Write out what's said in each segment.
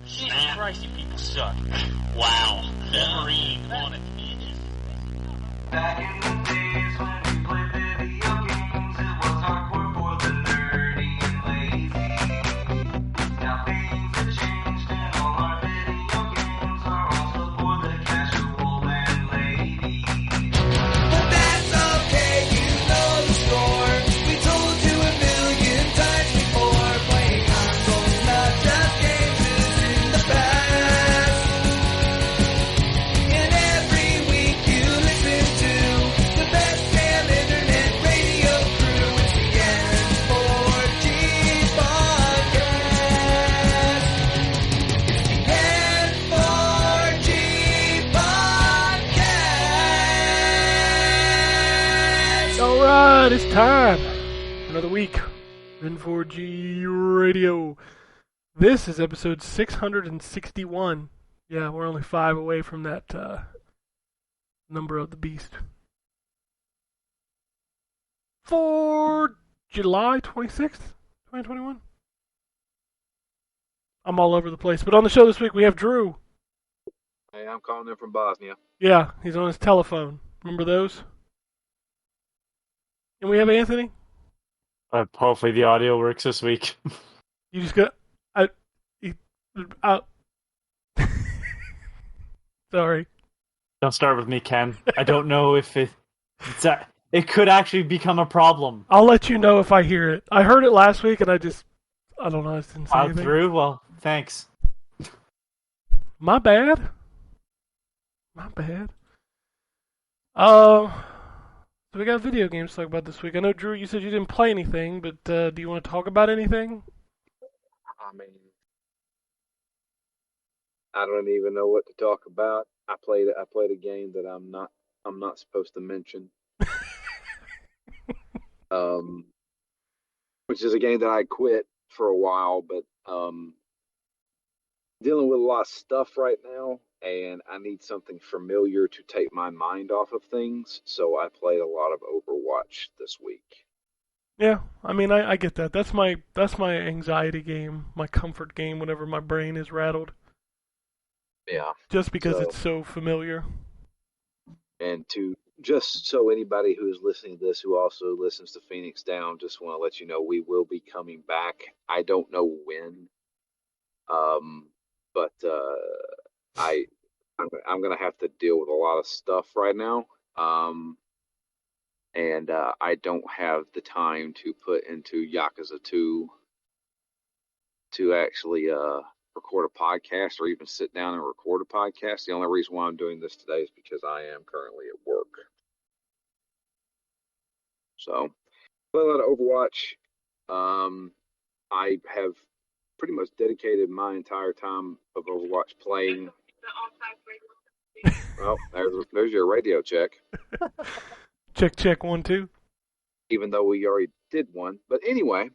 Jesus Christ, you people suck. Wow. Wolverine wanted to be in. Back in the days when we played video games, it was hardcore for the nerdy and lazy. Now things have changed and all our video games are also for the casual and lady. But that's okay, you know the score. We told you a million times before. Playing consoles, not just games, is in the past. And every week you listen to the best damn internet radio crew. It's the N4G podcast. It's the N4G podcast. All right, it's time. Another week. N4G Radio. This is episode 661. Yeah, we're only 5 away from that number of the beast. For July 26th, 2021. I'm all over the place. But on the show this week, we have Drew. Hey, I'm calling in from Bosnia. Yeah, he's on his telephone. Remember those? And we have Anthony. Hopefully the audio works this week. You just got... Sorry. Don't start with me, Ken. I don't know if it could actually become a problem. I'll let you know if I hear it. I heard it last week and I don't know, I just didn't say Out anything. through? Well, thanks. My bad. So we got video games to talk about this week. I know, Drew, you said you didn't play anything, but do you want to talk about anything? I mean, I don't even know what to talk about. I played a game that I'm not supposed to mention. Which is a game that I quit for a while, but dealing with a lot of stuff right now, and I need something familiar to take my mind off of things, so I played a lot of Overwatch this week. Yeah, I mean, I get that. That's my anxiety game, my comfort game whenever my brain is rattled. Yeah. Just because it's so familiar. And just so anybody who is listening to this who also listens to Phoenix Down, just want to let you know we will be coming back. I don't know when, but I'm gonna have to deal with a lot of stuff right now, and I don't have the time to put into Yakuza 2 to actually record a podcast or even sit down and record a podcast. The only reason why I'm doing this today is because I am currently at work. So, play a lot of Overwatch. I have pretty much dedicated my entire time of Overwatch playing. Well, there's your radio check. Check 1 2. Even though we already did one, but anyway,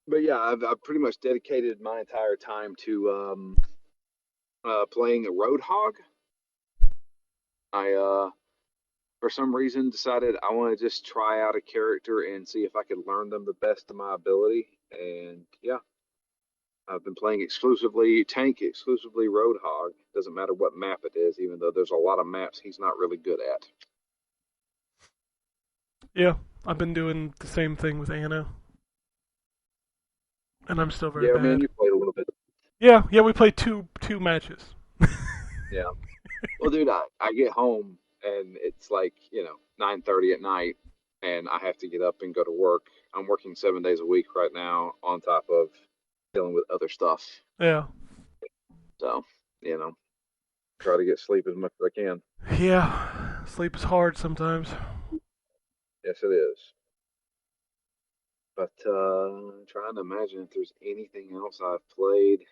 but yeah, I've pretty much dedicated my entire time to playing a Roadhog. I for some reason decided I want to just try out a character and see if I could learn them the best of my ability. And yeah, I've been playing exclusively Roadhog. Doesn't matter what map it is, even though there's a lot of maps he's not really good at. Yeah, I've been doing the same thing with Anna. And I'm still very bad. Yeah, man, you played a little bit. Yeah, we played two matches. Yeah. Well, dude, I get home and it's like, 9:30 at night, and I have to get up and go to work. I'm working 7 days a week right now, on top of dealing with other stuff. Yeah. So, try to get sleep as much as I can. Yeah, sleep is hard sometimes. Yes, it is. But I'm trying to imagine if there's anything else I've played.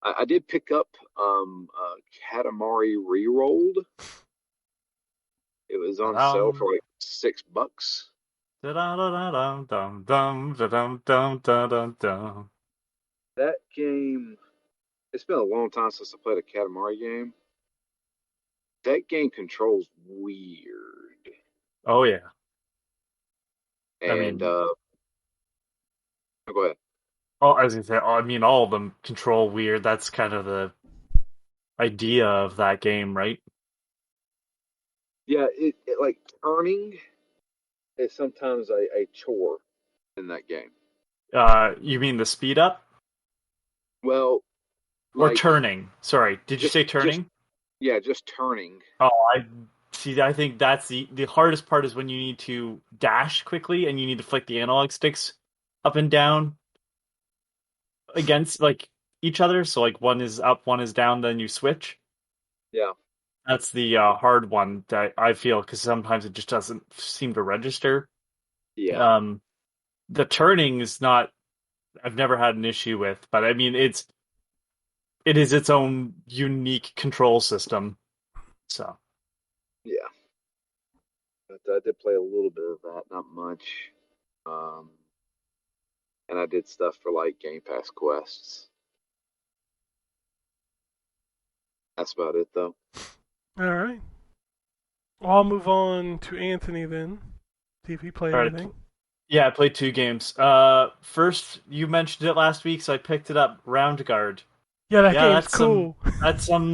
I did pick up Katamari Rerolled. It was on sale for like $6. That game, it's been a long time since I played a Katamari game. That game controls weird. Oh, yeah. And, go ahead. Oh, as you say, I mean, all of them control weird. That's kind of the idea of that game, right? Yeah, it like turning is sometimes a chore in that game. You mean the speed up Well, or like turning? Sorry, did you say just turning? yeah, just turning. Oh, I see. I think that's the hardest part is when you need to dash quickly and you need to flick the analog sticks up and down against like each other. So like one is up, one is down, then you switch. Yeah, That's the hard one that I feel because sometimes it just doesn't seem to register. yeah, Um, the turning is not. I've never had an issue with, but I mean it is its own unique control system. So yeah. But I did play a little bit of that, not much. Um, and I did stuff for like Game Pass quests. That's about it, though. All right. Well, I'll move on to Anthony then. See if he played all right, anything. yeah, I played two games. First you mentioned it last week, so I picked it up. Round Guard. Yeah, that Yeah, game's cool.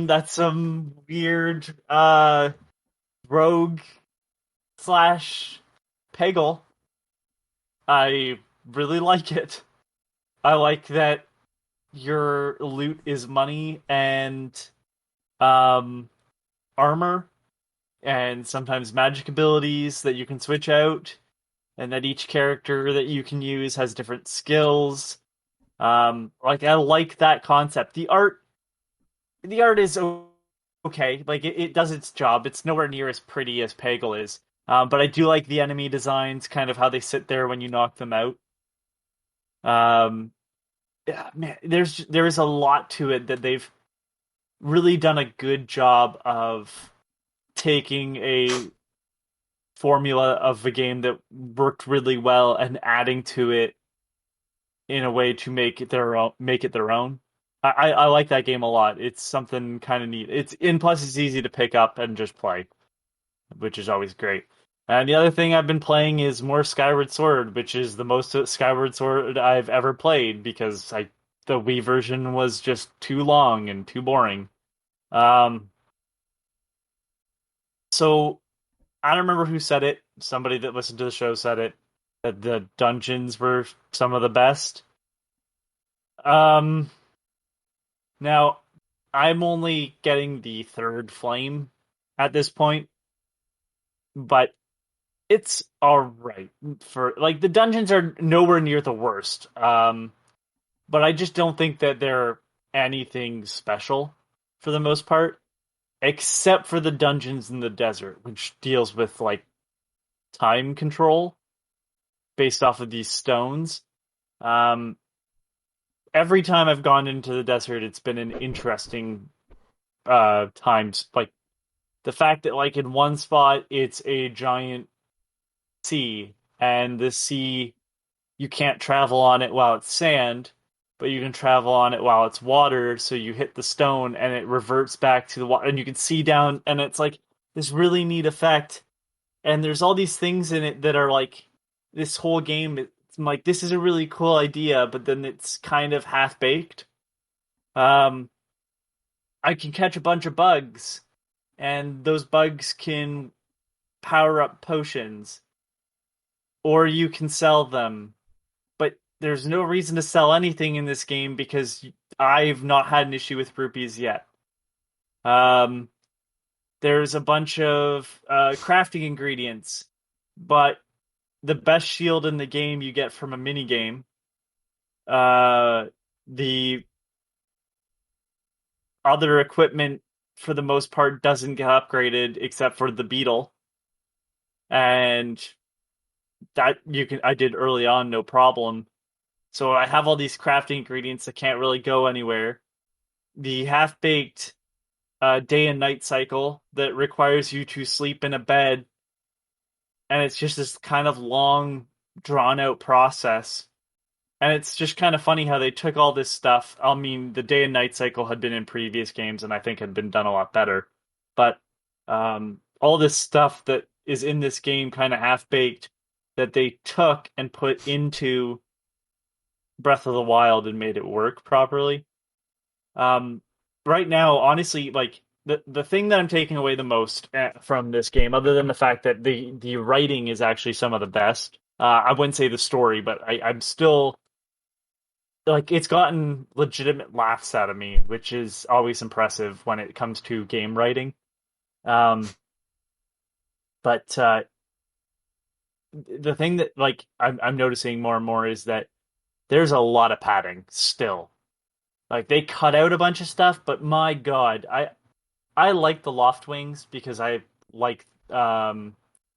that's some weird rogue slash Peggle. I really like it. I like that your loot is money and um, armor, and sometimes magic abilities that you can switch out, and that each character that you can use has different skills. Like I like that concept. The art is okay. Like it does its job. It's nowhere near as pretty as Peggle is. But I do like the enemy designs, kind of how they sit there when you knock them out. Um, yeah, man, there is a lot to it that they've really done a good job of taking a formula of a game that worked really well and adding to it in a way to make it their own. Make it their own. I like that game a lot. It's something kind of neat. It's and plus it's easy to pick up and just play, which is always great. And the other thing I've been playing is more Skyward Sword, which is the most Skyward Sword I've ever played because the Wii version was just too long and too boring. Um, so I don't remember who said it. Somebody that listened to the show said it that the dungeons were some of the best. Um, Now I'm only getting the third flame at this point, but it's all right for like the dungeons are nowhere near the worst. But I just don't think that they're anything special for the most part, except for the dungeons in the desert, which deals with like time control based off of these stones. Um, every time I've gone into the desert, it's been an interesting times. Like the fact that like in one spot it's a giant sea, and the sea you can't travel on it while it's sand, but you can travel on it while it's water. So you hit the stone and it reverts back to the water, and you can see down, and it's like this really neat effect. And there's all these things in it that are like this whole game. It's like this is a really cool idea, but then it's kind of half baked. Um, I can catch a bunch of bugs, and those bugs can power up potions, or you can sell them. But there's no reason to sell anything in this game because I've not had an issue with rupees yet. Um, there's a bunch of crafting ingredients, but the best shield in the game you get from a mini game. The other equipment, for the most part, doesn't get upgraded except for the beetle, and that I did early on, no problem. So I have all these crafting ingredients that can't really go anywhere. The half baked day and night cycle that requires you to sleep in a bed, and it's just this kind of long, drawn out process. And it's just kind of funny how they took all this stuff. I mean, the day and night cycle had been in previous games and I think had been done a lot better. But all this stuff that is in this game, kind of half baked, that they took and put into Breath of the Wild and made it work properly. Right now, honestly, like the thing that I'm taking away the most from this game, other than the fact that the writing is actually some of the best, I wouldn't say the story, but I'm still like it's gotten legitimate laughs out of me, which is always impressive when it comes to game writing. Um, but the thing that like I'm noticing more and more is that there's a lot of padding still. Like they cut out a bunch of stuff, but my God, I like the loft wings because I like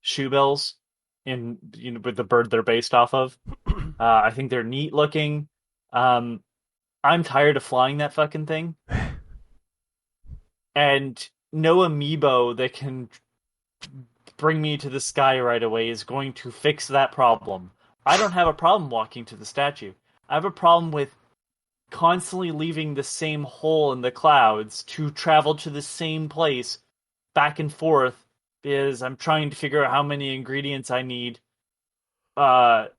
shoe bills in with the bird they're based off of. I think they're neat looking. Um, I'm tired of flying that fucking thing, and no amiibo that can bring me to the sky right away is going to fix that problem. I don't have a problem walking to the statue. I have a problem with constantly leaving the same hole in the clouds to travel to the same place back and forth because I'm trying to figure out how many ingredients I need. I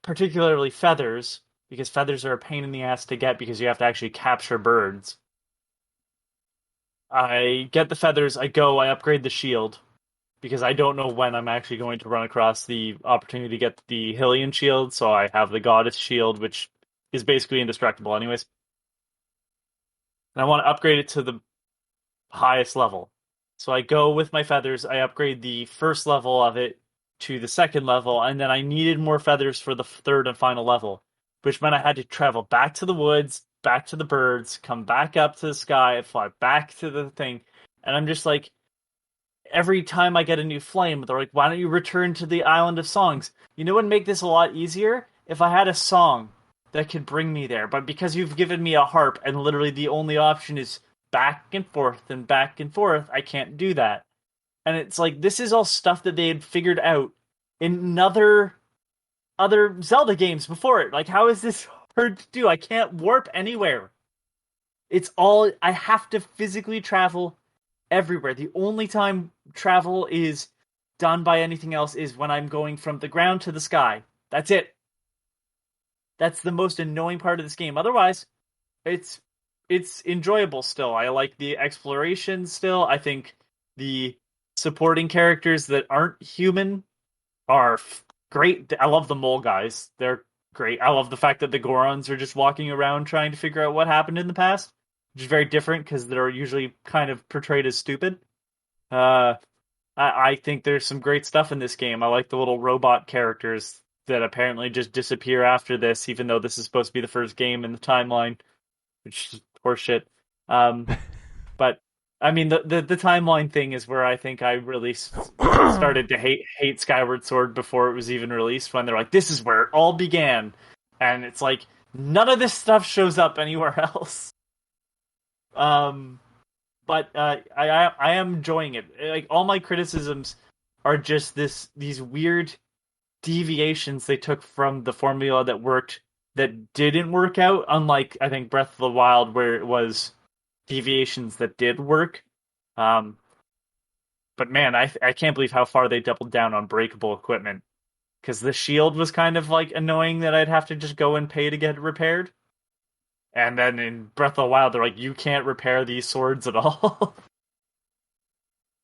particularly feathers because feathers are a pain in the ass to get because you have to actually capture birds. I get the feathers, I upgrade the shield because I don't know when I'm actually going to run across the opportunity to get the Hylian shield, so I have the goddess shield, which is basically indestructible anyways. And I want to upgrade it to the highest level. So I go with my feathers, I upgrade the first level of it to the second level, and then I needed more feathers for the third and final level, which meant I had to travel back to the woods, back to the birds, come back up to the sky, fly back to the thing. And I'm just like, every time I get a new flame, they're like, why don't you return to the Island of Songs? You know what would make this a lot easier? If I had a song that could bring me there. But because you've given me a harp and literally the only option is back and forth, I can't do that. And it's like, this is all stuff that they had figured out in other Zelda games before it. Like, how is this hard to do? I can't warp anywhere. It's all, I have to physically travel everywhere. The only time travel is done by anything else is when I'm going from the ground to the sky. That's it. That's the most annoying part of this game. Otherwise, it's enjoyable still. I like the exploration still. I think the supporting characters that aren't human are great. I love the mole guys. They're great. I love the fact that the Gorons are just walking around trying to figure out what happened in the past, which is very different because they're usually kind of portrayed as stupid. I think there's some great stuff in this game. I like the little robot characters that apparently just disappear after this, even though this is supposed to be the first game in the timeline, which is horseshit. But I mean, the timeline thing is where I think I really started to hate Skyward Sword before it was even released. When they're like, "This is where it all began," and it's like none of this stuff shows up anywhere else. But I am enjoying it. Like all my criticisms are just these weird deviations they took from the formula that worked that didn't work out. Unlike I think Breath of the Wild, where it was deviations that did work. But man, I can't believe how far they doubled down on breakable equipment. Because the shield was kind of like annoying that I'd have to just go and pay to get it repaired. And then in Breath of the Wild, they're like, you can't repair these swords at all.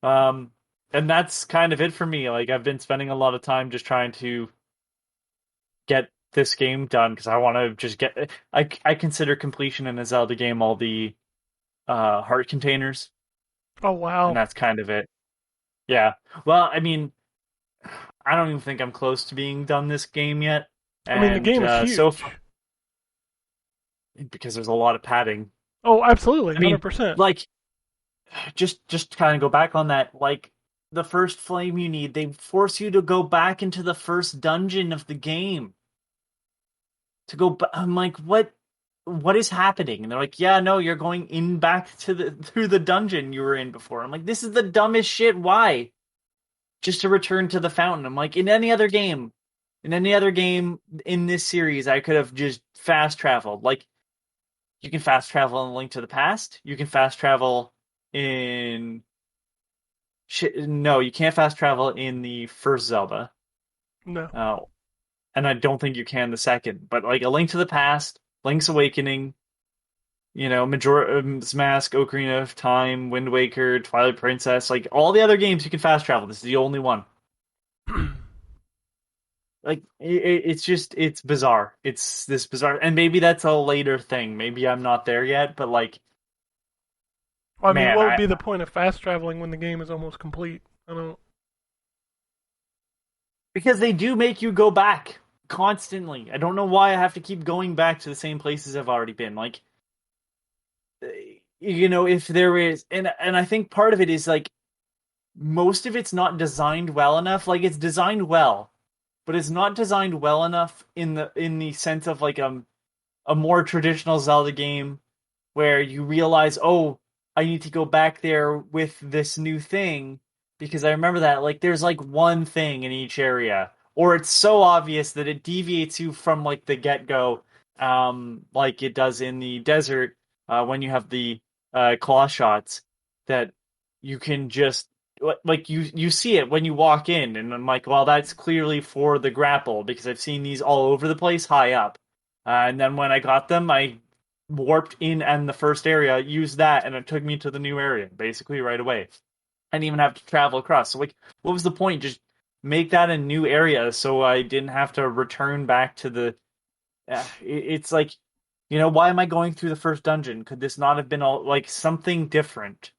And that's kind of it for me. Like I've been spending a lot of time just trying to get this game done because I want to just get. I consider completion in a Zelda game all the heart containers, Oh wow. and that's kind of it. Yeah. Well, I mean, I don't even think I'm close to being done this game yet. I mean, the game is huge. So far, because there's a lot of padding. Oh, absolutely, I mean, 100%. like, just kind of go back on that. Like, the first flame you need, they force you to go back into the first dungeon of the game. To go, I'm like, what is happening? And they're like, yeah, no, you're going in back to through the dungeon you were in before. I'm like, this is the dumbest shit. Why? Just to return to the fountain. I'm like, in any other game in this series, I could have just fast traveled. Like, you can fast travel in Link to the Past. You can fast travel in... No, you can't fast travel in the first Zelda. No. and I don't think you can the second. But like A Link to the Past, Link's Awakening, Majora's Mask, Ocarina of Time, Wind Waker, Twilight Princess, like all the other games you can fast travel. This is the only one. Like it's bizarre. It's this bizarre, and maybe that's a later thing. Maybe I'm not there yet, but like, Well, I mean, man, what would be the point of fast traveling when the game is almost complete? I don't. because they do make you go back constantly. I don't know why I have to keep going back to the same places I've already been. Like, if there is, and I think part of it is like most of it's not designed well enough. Like it's designed well, but it's not designed well enough in the sense of like a more traditional Zelda game where you realize, oh, I need to go back there with this new thing because I remember that like there's like one thing in each area, or it's so obvious that it deviates you from like the get go, like it does in the desert when you have the claw shots that you can just like you see it when you walk in, and I'm like, well, that's clearly for the grapple because I've seen these all over the place high up. And then when I got them, I warped in the first area, used that, and it took me to the new area basically right away. I didn't even have to travel across. So like, what was the point? Just make that a new area so I didn't have to return back to the. It's like, why am I going through the first dungeon? Could this not have been all like something different?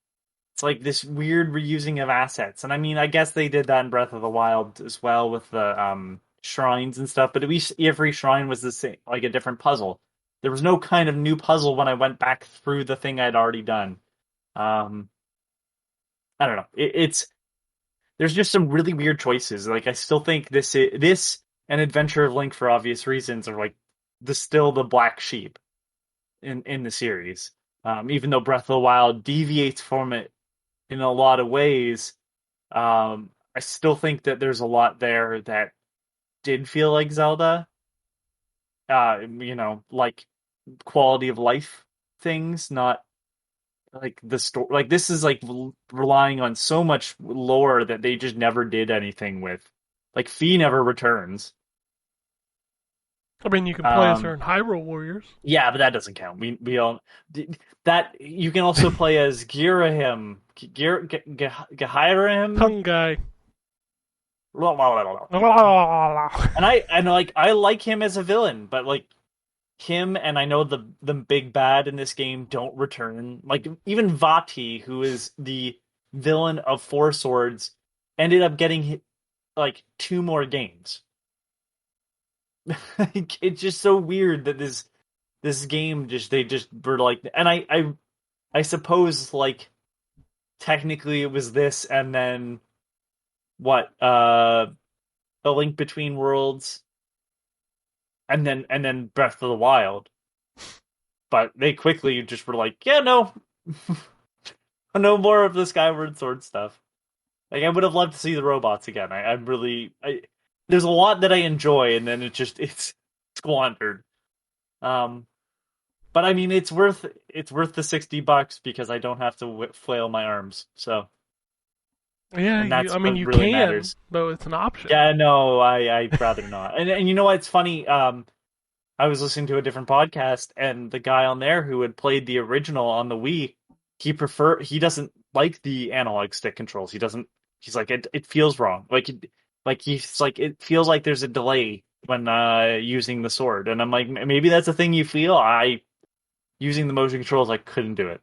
It's like this weird reusing of assets. And I mean, I guess they did that in Breath of the Wild as well with the shrines and stuff, but at least every shrine was the same, like a different puzzle. There was no kind of new puzzle when I went back through the thing I'd already done. I don't know. There's just some really weird choices. Like I still think this and Adventure of Link for obvious reasons are like still the black sheep in the series. Even though Breath of the Wild deviates from it in a lot of ways, I still think that there's a lot there that did feel like Zelda. Like quality of life things, not like the story. Like this is like relying on so much lore that they just never did anything with. Like Fee never returns. I mean, you can play as her in Hyrule Warriors. Yeah, but that doesn't count. We all that you can also play as Girahim, Gahirahim, Tongue guy. And I like him as a villain, but like him and I know the big bad in this game don't return. Like even Vati, who is the villain of Four Swords, ended up getting like 2 more games. It's just so weird that this game they just were like, and I suppose like technically it was this and then what A Link Between Worlds and then Breath of the Wild, but they quickly just were like, yeah, no. No more of the Skyward Sword stuff. Like I would have loved to see the robots again. There's a lot that I enjoy, and then it's squandered. But I mean, it's worth the $60 because I don't have to flail my arms. So Yeah, you really can, matters. though it's an option. Yeah, no, I'd rather not. And you know what? It's funny. I was listening to a different podcast, and the guy on there who had played the original on the Wii, he doesn't like the analog stick controls. He's like it feels wrong. He's like it feels like there's a delay when using the sword, and I'm like, maybe that's a thing you feel. Using the motion controls, I couldn't do it.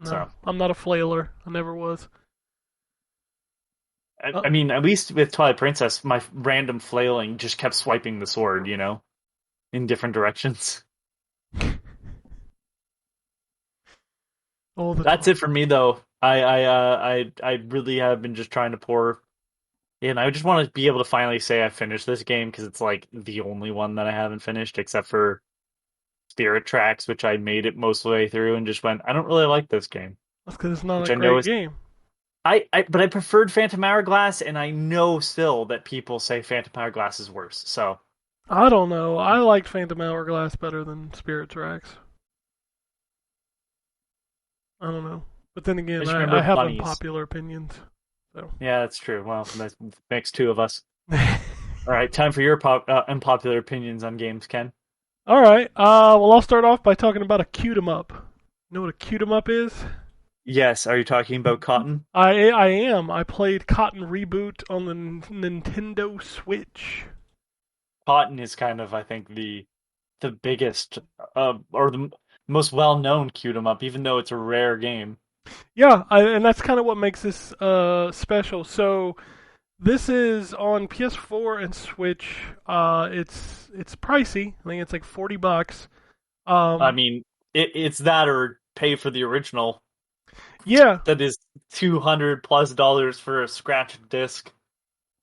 No, So I'm not a flailer. I never was. I mean, at least with Twilight Princess, my random flailing just kept swiping the sword, in different directions. That's it for me, though. I really have been just trying to pour in. I just want to be able to finally say I finished this game because it's like the only one that I haven't finished, except for Spirit Tracks, which I made it most of the way through and just went, I don't really like this game. That's because it's not a great game. But I preferred Phantom Hourglass, and I know still that people say Phantom Hourglass is worse. So I don't know. I liked Phantom Hourglass better than Spirit Tracks. I don't know. But then again, I have unpopular opinions. So yeah, that's true. Well, that makes 2 of us. All right, time for your unpopular opinions on games, Ken. All right. Well, I'll start off by talking about a cute 'em up. You know what a cute 'em up is? Yes, are you talking about Cotton? I am. I played Cotton Reboot on the Nintendo Switch. Cotton is kind of, I think, the biggest or the most well-known cute 'em up, even though it's a rare game. Yeah, and that's kind of what makes this special. So this is on PS4 and Switch. It's pricey. I think it's like $40. I mean, it's that or pay for the original. Yeah. That is $200+ for a scratch disc.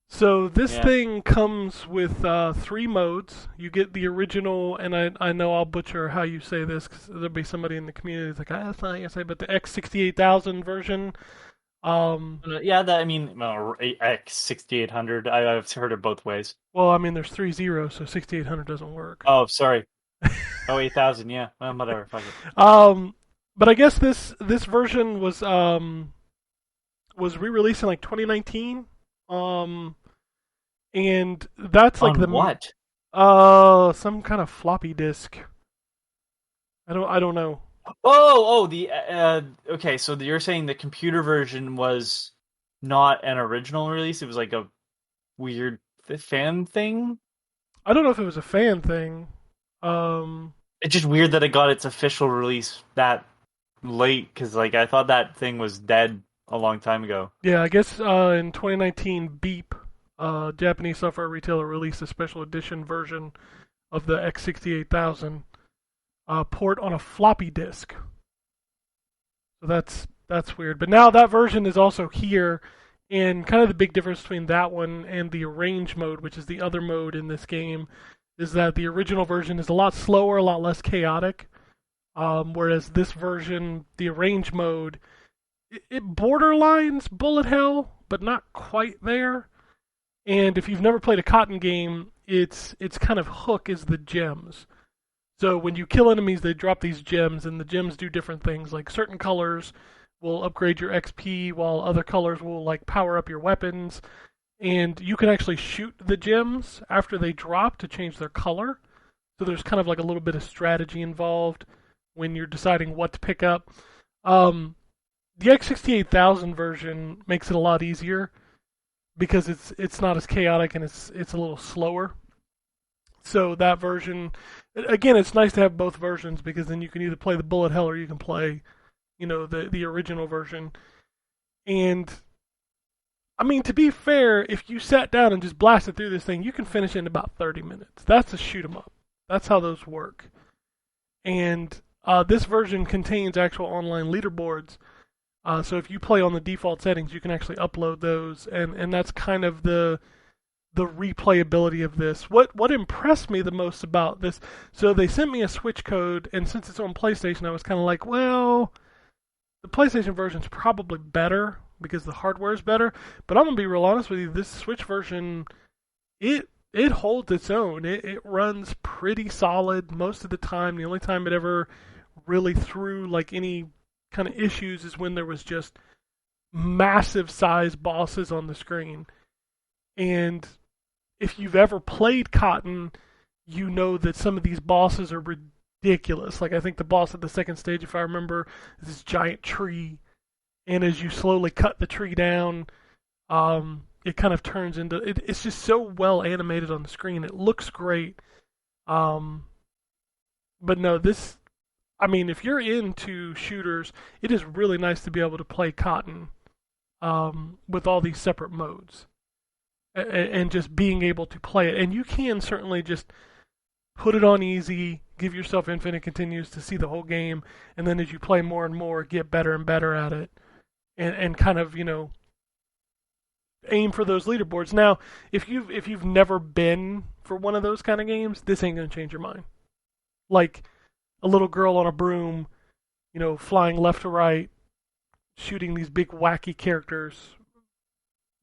So this Yeah. thing comes with 3 modes. You get the original, and I know I'll butcher how you say this because there'll be somebody in the community that's like, that's not how you say it, but the X68000 version. Yeah, that I mean, X6800. I've heard it both ways. Well, I mean, there's 3 zeros, so 6800 doesn't work. Oh, sorry. 8000. Yeah, well, whatever. Fuck it. But I guess this version was re-released in like 2019. And that's like On what? Some kind of floppy disk. I don't know. Okay, so you're saying the computer version was not an original release, it was like a weird fan thing? I don't know if it was a fan thing. It's just weird that it got its official release that late, because like I thought that thing was dead a long time ago. Yeah, I guess in 2019, Beep, Japanese software retailer, released a special edition version of the X68000 port on a floppy disk. So that's weird. But now that version is also here, and kind of the big difference between that one and the arrange mode, which is the other mode in this game, is that the original version is a lot slower, a lot less chaotic, whereas this version, the arrange mode, it borderlines bullet hell, but not quite there. And if you've never played a Cotton game, its kind of hook is the gems. So when you kill enemies, they drop these gems, and the gems do different things. Like certain colors will upgrade your XP, while other colors will like power up your weapons. And you can actually shoot the gems after they drop to change their color. So there's kind of like a little bit of strategy involved when you're deciding what to pick up. The X68000 version makes it a lot easier because it's not as chaotic and it's a little slower. So that version, again, it's nice to have both versions because then you can either play the bullet hell or you can play, the original version. And I mean, to be fair, if you sat down and just blasted through this thing, you can finish it in about 30 minutes. That's a shoot 'em up. That's how those work. And this version contains actual online leaderboards. So if you play on the default settings, you can actually upload those, and that's kind of the replayability of this. What impressed me the most about this, so they sent me a Switch code, and since it's on PlayStation, I was kind of like, well, the PlayStation version's probably better because the hardware is better, but I'm going to be real honest with you, this Switch version, it holds its own. It runs pretty solid most of the time. The only time it ever really threw like any kind of issues is when there was just massive size bosses on the screen. And if you've ever played Cotton, you know that some of these bosses are ridiculous. Like I think the boss at the second stage, if I remember, is this giant tree, and as you slowly cut the tree down, it kind of turns into it's just so well animated on the screen. It looks great. But no, this, I mean, if you're into shooters, it is really nice to be able to play Cotton with all these separate modes and just being able to play it. And you can certainly just put it on easy, give yourself infinite continues to see the whole game, and then as you play more and more, get better and better at it, and kind of, aim for those leaderboards. Now, if you've never been for one of those kind of games, this ain't gonna change your mind. Like a little girl on a broom, flying left to right, shooting these big wacky characters.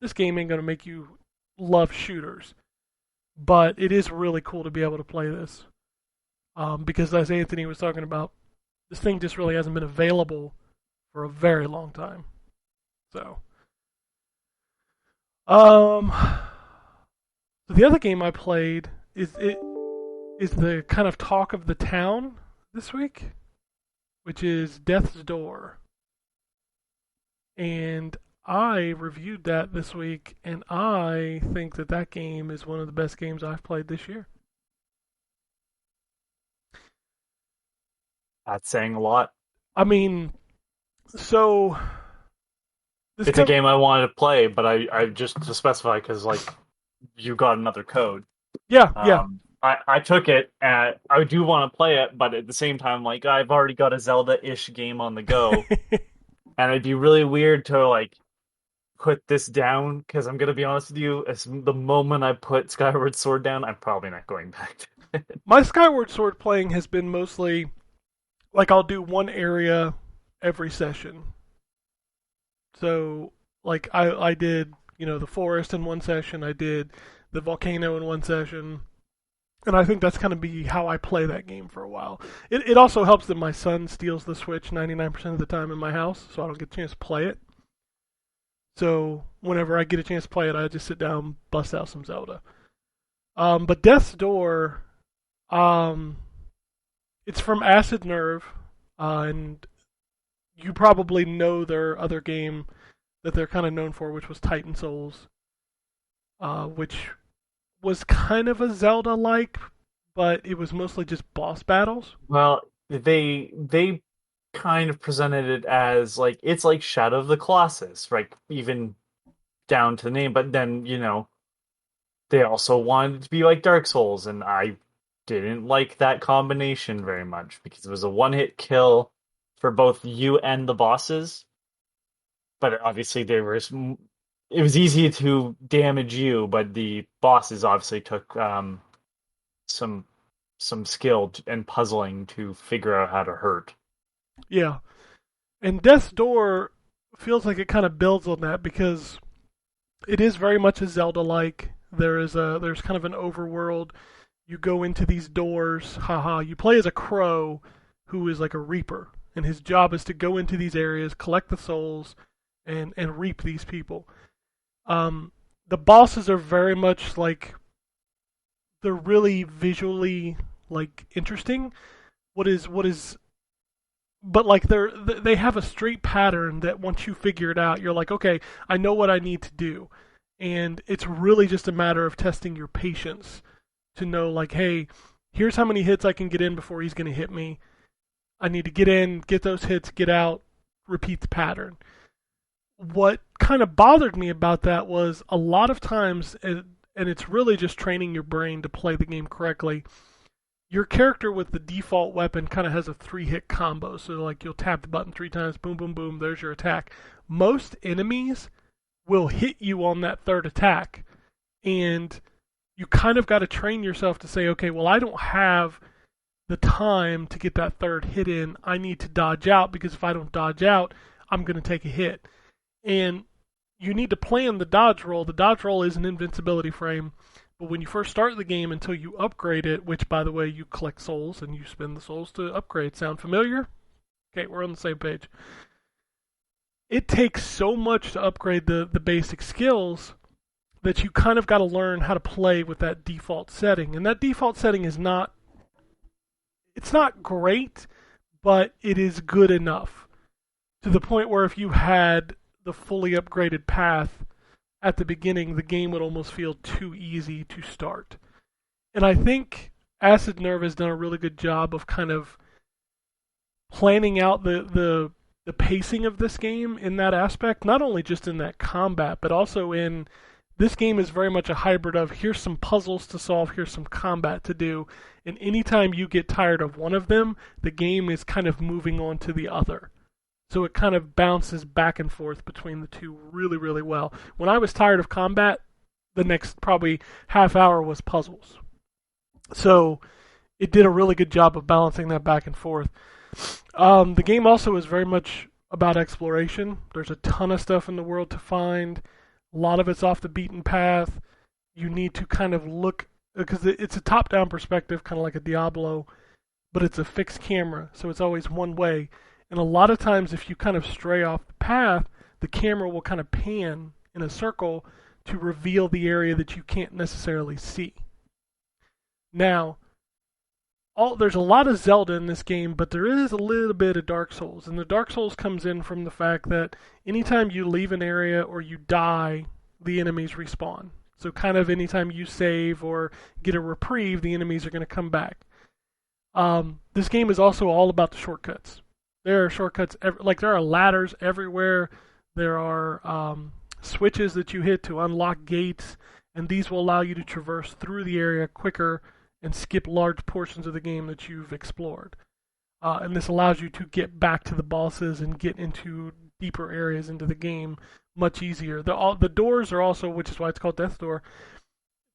This game ain't gonna make you love shooters, but it is really cool to be able to play this. Because as Anthony was talking about, this thing just really hasn't been available for a very long time. So So the other game I played is the kind of talk of the town this week, which is Death's Door. And I reviewed that this week, and I think that game is one of the best games I've played this year. That's saying a lot. I mean, so It's a game I wanted to play, but I just to specify because like you got another code. Yeah. I took it, and I do want to play it, but at the same time, like I've already got a Zelda-ish game on the go, and it'd be really weird to like put this down because I'm gonna be honest with you, as the moment I put Skyward Sword down, I'm probably not going back to it. My Skyward Sword playing has been mostly like I'll do one area every session. So like I did, the forest in one session, I did the volcano in one session. And I think that's going to be how I play that game for a while. It also helps that my son steals the Switch 99% of the time in my house, so I don't get a chance to play it. So whenever I get a chance to play it, I just sit down, bust out some Zelda. But Death's Door, it's from Acid Nerve, and you probably know their other game that they're kind of known for, which was Titan Souls, which was kind of a Zelda-like, but it was mostly just boss battles. Well, they kind of presented it as like it's like Shadow of the Colossus, right? Even down to the name, but then they also wanted it to be like Dark Souls, and I didn't like that combination very much because it was a one-hit kill for both you and the bosses. But obviously it was easy to damage you, but the bosses obviously took some skill and puzzling to figure out how to hurt. Yeah. And Death's Door feels like it kind of builds on that because it is very much a Zelda-like. There's kind of an overworld. You go into these doors. You play as a crow who is like a reaper, and his job is to go into these areas, collect the souls, and reap these people. The bosses are very much like they're really visually like interesting. But like they have a straight pattern that once you figure it out, you're like, okay, I know what I need to do, and it's really just a matter of testing your patience to know like, hey, here's how many hits I can get in before he's going to hit me. I need to get in, get those hits, get out, repeat the pattern. What kind of bothered me about that was a lot of times, and it's really just training your brain to play the game correctly, your character with the default weapon kind of has a 3-hit combo. So like you'll tap the button 3 times, boom, boom, boom, there's your attack. Most enemies will hit you on that third attack, and you kind of got to train yourself to say, okay, well, I don't have the time to get that third hit in. I need to dodge out because if I don't dodge out, I'm going to take a hit. And you need to plan the dodge roll. The dodge roll is an invincibility frame, but when you first start the game until you upgrade it, which, by the way, you collect souls and you spend the souls to upgrade. Sound familiar? Okay, we're on the same page. It takes so much to upgrade the basic skills that you kind of got to learn how to play with that default setting. And that default setting is not great, but it is good enough to the point where if you had the fully upgraded path at the beginning, the game would almost feel too easy to start. And I think Acid Nerve has done a really good job of kind of planning out the pacing of this game in that aspect, not only just in that combat, but also in this game is very much a hybrid of here's some puzzles to solve, here's some combat to do, and anytime you get tired of one of them, the game is kind of moving on to the other. So it kind of bounces back and forth between the two really, really well. When I was tired of combat, the next probably half hour was puzzles. So it did a really good job of balancing that back and forth. The game also is very much about exploration. There's a ton of stuff in the world to find. A lot of it's off the beaten path. You need to kind of look, because it's a top-down perspective, kind of like a Diablo, but it's a fixed camera, so it's always one way. And a lot of times if you kind of stray off the path, the camera will kind of pan in a circle to reveal the area that you can't necessarily see. Now, there's a lot of Zelda in this game, but there is a little bit of Dark Souls. And the Dark Souls comes in from the fact that anytime you leave an area or you die, the enemies respawn. So kind of anytime you save or get a reprieve, the enemies are going to come back. This game is also all about the shortcuts. There are shortcuts, there are ladders everywhere. There are switches that you hit to unlock gates, and these will allow you to traverse through the area quicker and skip large portions of the game that you've explored. And this allows you to get back to the bosses and get into deeper areas into the game much easier. The doors are also, which is why it's called Death's Door,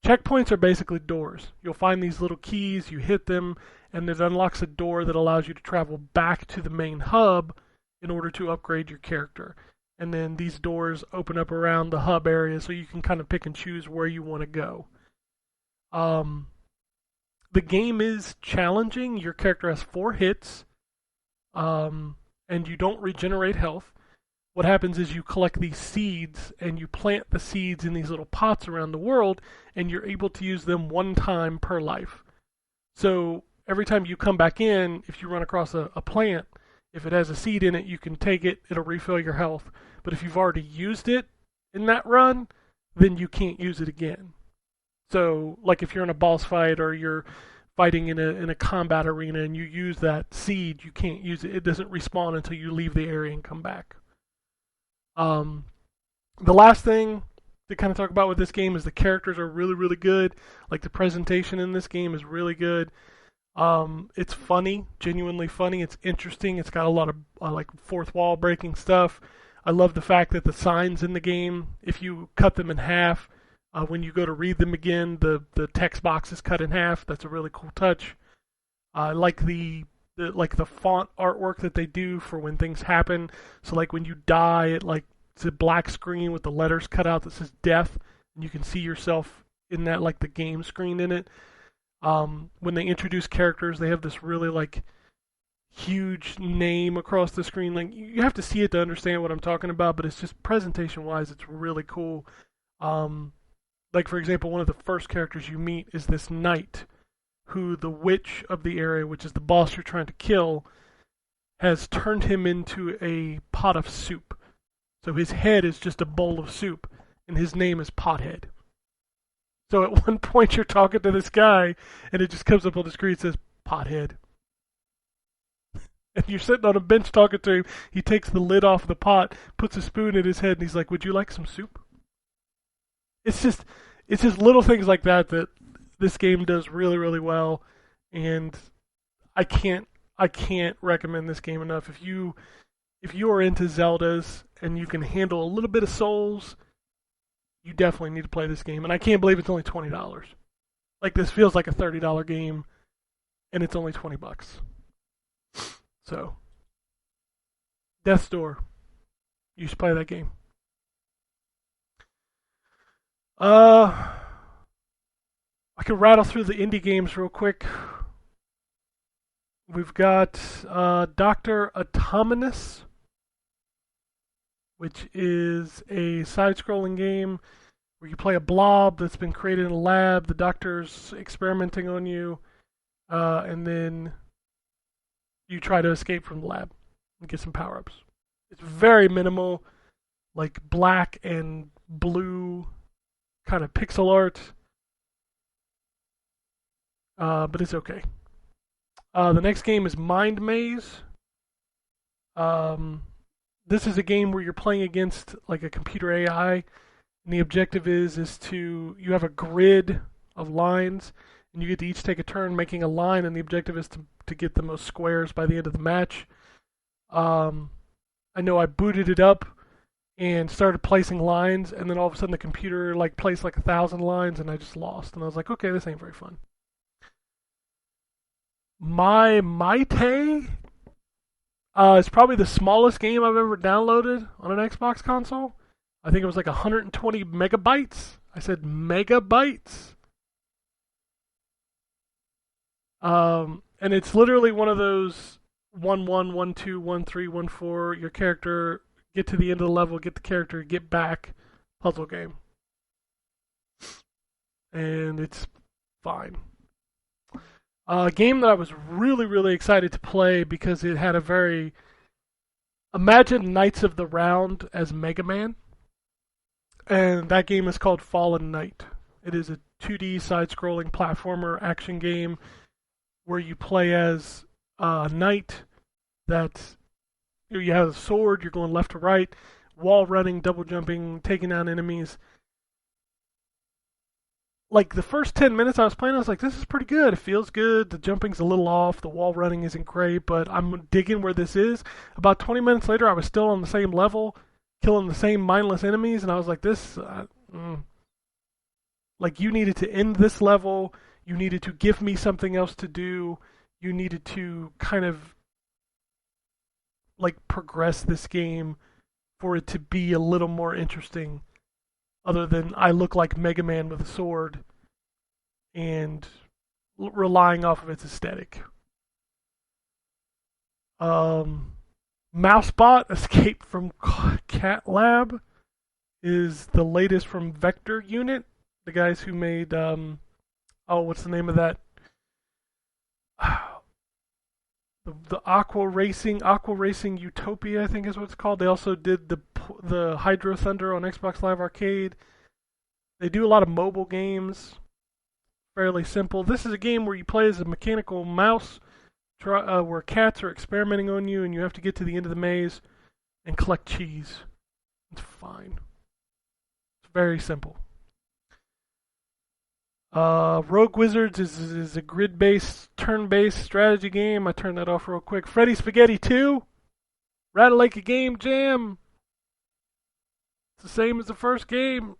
checkpoints are basically doors. You'll find these little keys, you hit them, and it unlocks a door that allows you to travel back to the main hub in order to upgrade your character. And then these doors open up around the hub area so you can kind of pick and choose where you want to go. The game is challenging. Your character has 4 hits, and you don't regenerate health. What happens is you collect these seeds, and you plant the seeds in these little pots around the world, and you're able to use them 1 time per life. So every time you come back in, if you run across a plant, if it has a seed in it, you can take it, it'll refill your health. But if you've already used it in that run, then you can't use it again. So, like if you're in a boss fight or you're fighting in a combat arena and you use that seed, you can't use it. It doesn't respawn until you leave the area and come back. The last thing to kind of talk about with this game is the characters are really, really good. Like the presentation in this game is really good. It's funny, genuinely funny. It's interesting. It's got a lot of like fourth wall breaking stuff. I love the fact that the signs in the game, if you cut them in half, when you go to read them again, the text box is cut in half. That's a really cool touch. I like the font artwork that they do for when things happen. So like when you die, it's a black screen with the letters cut out that says death, and you can see yourself in that, like the game screen in it. When they introduce characters, they have this really like huge name across the screen. Like you have to see it to understand what I'm talking about, but it's just presentation-wise, it's really cool. Like for example, one of the first characters you meet is this knight, who the witch of the area, which is the boss you're trying to kill, has turned him into a pot of soup. So his head is just a bowl of soup, and his name is Pothead. So at one point you're talking to this guy, and it just comes up on the screen and says, Pothead. And you're sitting on a bench talking to him, he takes the lid off the pot, puts a spoon in his head, and he's like, would you like some soup? It's just little things like that this game does really, really well, and I can't recommend this game enough. If you are into Zeldas and you can handle a little bit of Souls, you definitely need to play this game. And I can't believe it's only $20. Like this feels like a $30 game, and it's only $20. So, Death's Door, you should play that game. I could rattle through the indie games real quick. We've got Dr. Autonomous, which is a side-scrolling game where you play a blob that's been created in a lab. The doctor's experimenting on you, and then you try to escape from the lab and get some power-ups. It's very minimal, like black and blue kind of pixel art, but it's okay. The next game is Mind Maze. This is a game where you're playing against like a computer AI, and the objective is to, you have a grid of lines, and you get to each take a turn making a line, and the objective is to get the most squares by the end of the match. I know I booted it up and started placing lines, and then all of a sudden the computer like placed like 1,000 lines, and I just lost. And I was like, okay, this ain't very fun. My Maite is probably the smallest game I've ever downloaded on an Xbox console. I think it was like 120 megabytes. I said megabytes. And it's literally one of those 1-1, 1-2, 1-3, 1-4. Your character, get to the end of the level, get the character, get back puzzle game. and it's fine. A game that I was really, really excited to play because it had a very... Imagine Knights of the Round as Mega Man, and that game is called Fallen Knight. It is a 2D side-scrolling platformer action game where you play as a knight that you have a sword, you're going left to right, wall running, double jumping, taking down enemies. Like the first 10 minutes I was playing, I was like, this is pretty good. It feels good. The jumping's a little off. The wall running isn't great, but I'm digging where this is. About 20 minutes later, I was still on the same level, killing the same mindless enemies, and I was like, like, you needed to end this level. You needed to give me something else to do. You needed to kind of, like, progress this game for it to be a little more interesting, other than I look like Mega Man with a sword and relying off of its aesthetic. Mousebot Escape from Cat Lab is the latest from Vector Unit, the guys who made, what's the name of that? The Aqua Racing Utopia, I think is what it's called. They also did the Hydro Thunder on Xbox Live Arcade. They do a lot of mobile games, fairly simple. This is a game where you play as a mechanical mouse, where cats are experimenting on you, and you have to get to the end of the maze and collect cheese. It's fine. It's very simple. Rogue Wizards is a grid-based, turn-based strategy game. I turned that off real quick. Freddy Spaghetti 2, Rattle Like a Game Jam. It's the same as the first game.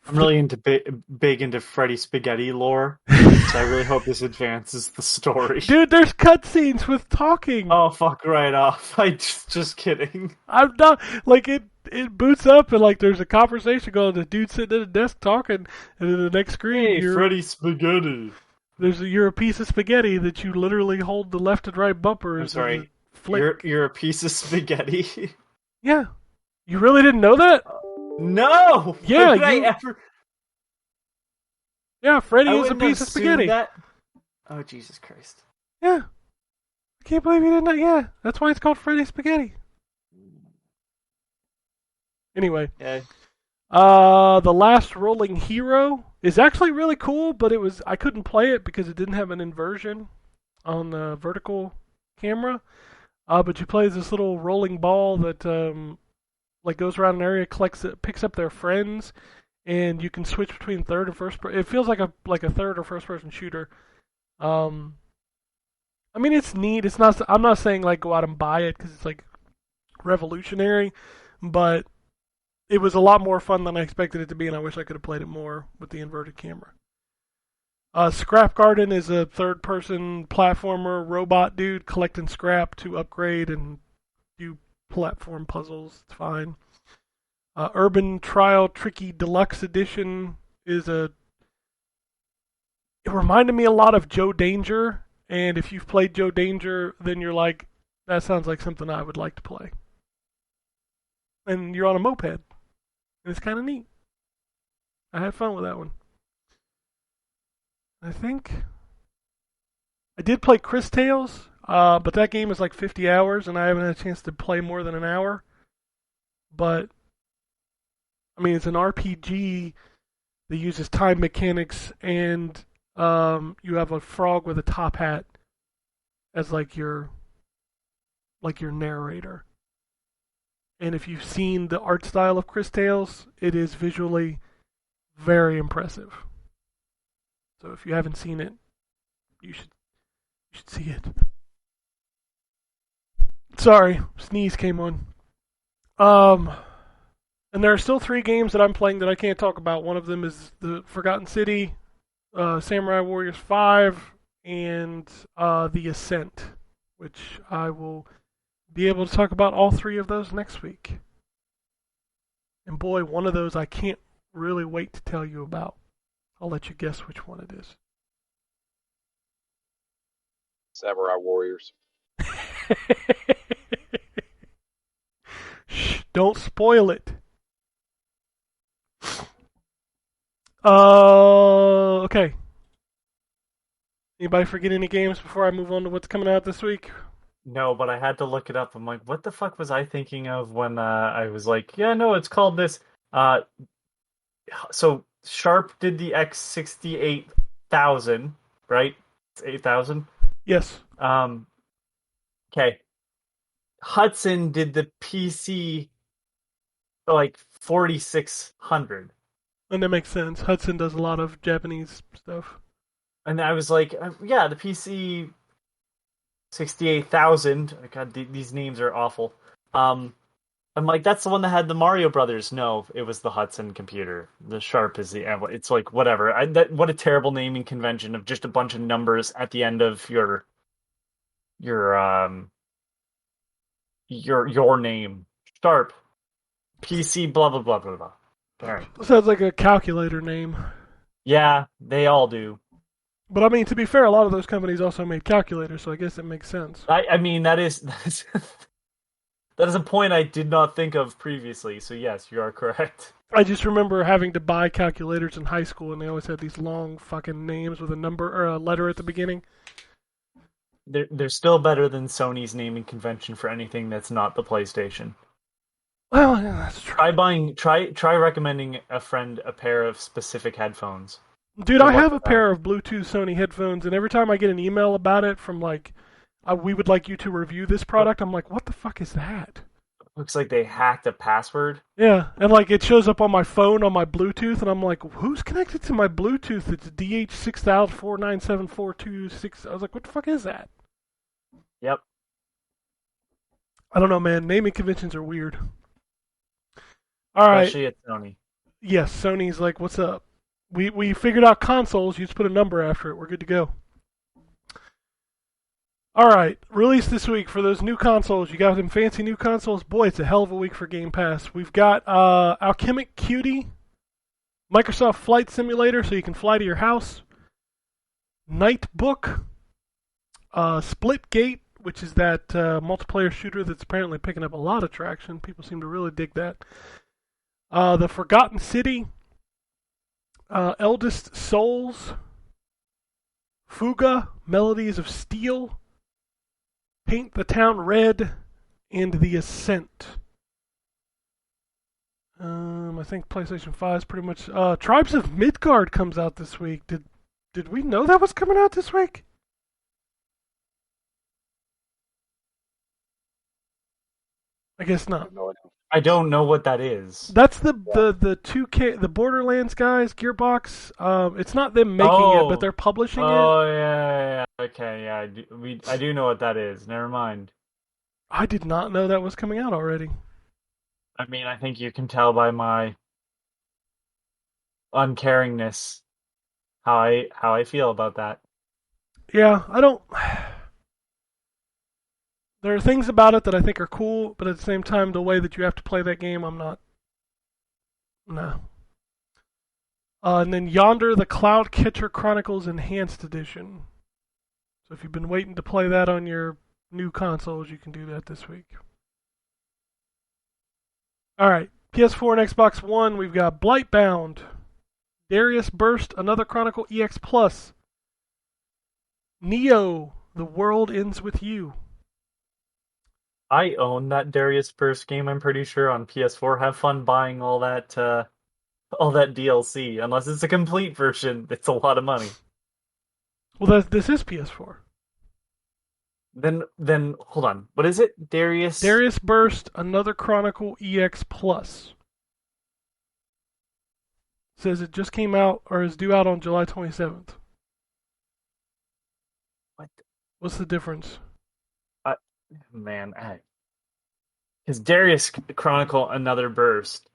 I'm really big into Freddy Spaghetti lore, so I really hope this advances the story. Dude, there's cutscenes with talking. Oh, fuck right off. I just kidding. I'm not, like, it boots up and, like, there's a conversation going, the dude sitting at a desk talking, and then the next screen, hey, Freddy Spaghetti. You're a piece of spaghetti that you literally hold the left and right bumpers. I'm sorry, flick. You're a piece of spaghetti? Yeah. You really didn't know that? No! Yeah, Yeah, Freddy is a piece of spaghetti. That. Oh, Jesus Christ. Yeah. I can't believe you didn't know. Yeah, that's why it's called Freddy Spaghetti. Anyway. Yeah. The Last Rolling Hero is actually really cool, but I couldn't play it because it didn't have an inversion on the vertical camera. But you play as this little rolling ball that like goes around an area, picks up their friends, and you can switch between third and first person. It feels like a third or first person shooter. I mean, it's neat. It's not. I'm not saying like go out and buy it because it's like revolutionary, but it was a lot more fun than I expected it to be, and I wish I could have played it more with the inverted camera. Scrap Garden is a third-person platformer robot dude collecting scrap to upgrade and do platform puzzles. It's fine. Urban Trial Tricky Deluxe Edition is it reminded me a lot of Joe Danger, and if you've played Joe Danger, then you're like, that sounds like something I would like to play. And you're on a moped, and it's kind of neat. I had fun with that one. I think I did play Chris Tales, but that game is like 50 hours, and I haven't had a chance to play more than an hour. But I mean, it's an RPG that uses time mechanics, and you have a frog with a top hat as like your narrator. And if you've seen the art style of Chris Tales, it is visually very impressive. So if you haven't seen it, you should see it. Sorry, sneeze came on. And there are still 3 games that I'm playing that I can't talk about. One of them is the Forgotten City, Samurai Warriors 5, and The Ascent, which I will be able to talk about all 3 of those next week. And boy, one of those I can't really wait to tell you about. I'll let you guess which one it is. Samurai Warriors. Shh, don't spoil it. Okay. Anybody forget any games before I move on to what's coming out this week? No, but I had to look it up. I'm like, what the fuck was I thinking of when I was like, yeah, no, it's called this. So Sharp did the X68000, right? It's 8000. Yes. Okay. Hudson did the PC like 4600. And that makes sense. Hudson does a lot of Japanese stuff. And I was like, yeah, the PC 68,000. God, these names are awful. I'm like, that's the one that had the Mario Brothers. No, it was the Hudson computer. The Sharp is the. It's like whatever. What a terrible naming convention of just a bunch of numbers at the end of your name. Sharp, PC, blah blah blah blah blah. All right. Sounds like a calculator name. Yeah, they all do. But I mean, to be fair, a lot of those companies also made calculators, so I guess it makes sense. I mean, that is that is a point I did not think of previously. So yes, you are correct. I just remember having to buy calculators in high school, and they always had these long fucking names with a number or a letter at the beginning. They're still better than Sony's naming convention for anything that's not the PlayStation. Well, yeah, that's true. Try recommending a friend a pair of specific headphones. Dude, I have a pair of Bluetooth Sony headphones, and every time I get an email about it from like, we would like you to review this product, I'm like, what the fuck is that? Looks like they hacked a password. Yeah, and like it shows up on my phone on my Bluetooth, and I'm like, who's connected to my Bluetooth? It's DH60497426. I was like, what the fuck is that? Yep. I don't know, man. Naming conventions are weird. All right. Especially at Sony. Yes, Sony's like, what's up? We figured out consoles. You just put a number after it. We're good to go. All right, released this week for those new consoles. You got them fancy new consoles. Boy, it's a hell of a week for Game Pass. We've got Alchemic Cutie, Microsoft Flight Simulator, so you can fly to your house. Nightbook, Splitgate, which is that multiplayer shooter that's apparently picking up a lot of traction. People seem to really dig that. The Forgotten City, Eldest Souls, Fuga, Melodies of Steel, Paint the Town Red, and The Ascent. I think PlayStation 5 is pretty much... Tribes of Midgard comes out this week. Did we know that was coming out this week? I guess not. I don't know what that is. That's the 2K, the Borderlands guys, Gearbox. It's not them making it, but they're publishing it. Oh yeah. Okay, yeah. I do know what that is. Never mind. I did not know that was coming out already. I mean, I think you can tell by my uncaringness how I feel about that. Yeah, I don't. There are things about it that I think are cool, but at the same time, the way that you have to play that game, I'm not. No. And then Yonder, the Cloud Catcher Chronicles Enhanced Edition. So if you've been waiting to play that on your new consoles, you can do that this week. All right, PS4 and Xbox One, we've got Blightbound, Darius Burst, Another Chronicle EX Plus, Neo, The World Ends With You. I own that Darius Burst game, I'm pretty sure, on PS4. Have fun buying all that DLC. Unless it's a complete version, it's a lot of money. Well, this is PS4. Then hold on. What is it? Darius Burst, Another Chronicle EX Plus. Says it just came out or is due out on July 27th. What? What's the difference? Man, because Darius Chronicle Another Burst.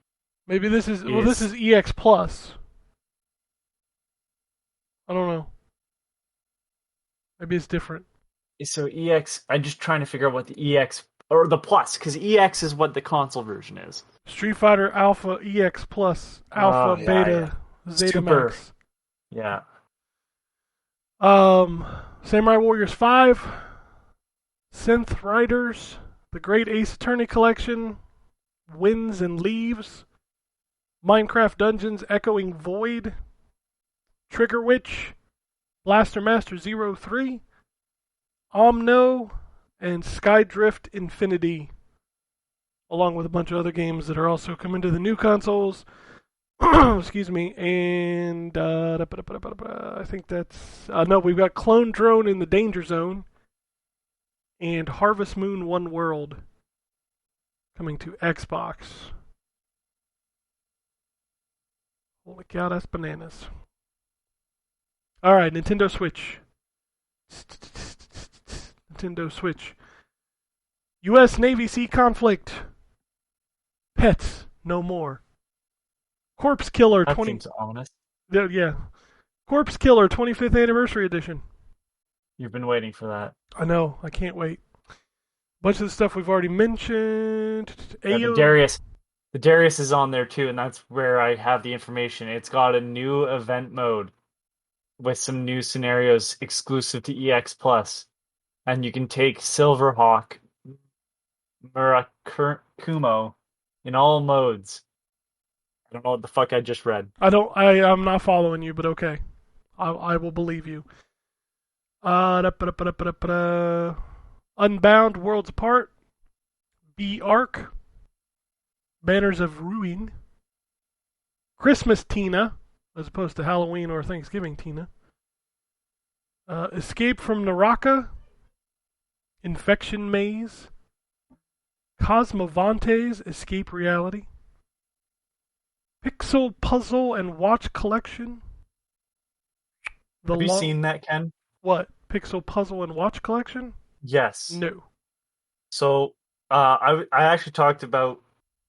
Maybe this is this is EX Plus. I don't know. Maybe it's different. So EX, I'm just trying to figure out what the EX or the Plus, because EX is what the console version is. Street Fighter Alpha EX Plus, Alpha, Beta, Zeta Super. Max. Yeah. Samurai Warriors 5, Synth Riders, The Great Ace Attorney Collection, Winds and Leaves, Minecraft Dungeons Echoing Void, Trigger Witch, Blaster Master 03, Omno, and Skydrift Infinity, along with a bunch of other games that are also coming to the new consoles. Excuse me, and I think that's... no, we've got Clone Drone in the Danger Zone, and Harvest Moon One World coming to Xbox. Holy cow, that's bananas. Alright, Nintendo Switch. Nintendo Switch. U.S. Navy Sea conflict. Pets, no more. Corpse Killer That 20. seems ominous. Yeah. Corpse Killer 25th Anniversary Edition. You've been waiting for that. I know, I can't wait. Bunch of the stuff we've already mentioned. Yeah, the Darius is on there too, and that's where I have the information. It's got a new event mode with some new scenarios exclusive to EX Plus, and you can take Silverhawk, Murakumo in all modes. I don't know what the fuck I just read. I'm not following you, but okay. I will believe you. Unbound Worlds Apart. B-Arc. Banners of Ruin. Christmas Tina, as opposed to Halloween or Thanksgiving Tina. Escape from Naraka. Infection Maze. Cosmovantes Escape Reality. Pixel Puzzle and Watch Collection. Have you seen that, Ken? What? Pixel Puzzle and Watch Collection? Yes. No. So, I actually talked about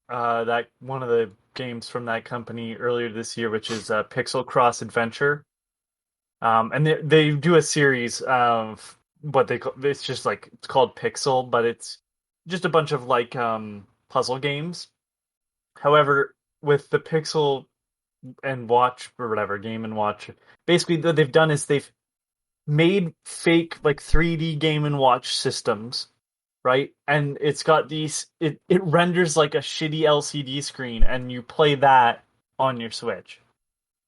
that one of the games from that company earlier this year, which is Pixel Cross Adventure. And they do a series of what they call, it's just like, it's called Pixel, but it's just a bunch of like puzzle games. However, with the Pixel and Watch or whatever, Game and Watch, basically what they've done is they've made fake like 3D Game and Watch systems, right? And it's got these, it renders like a shitty LCD screen, and you play that on your Switch.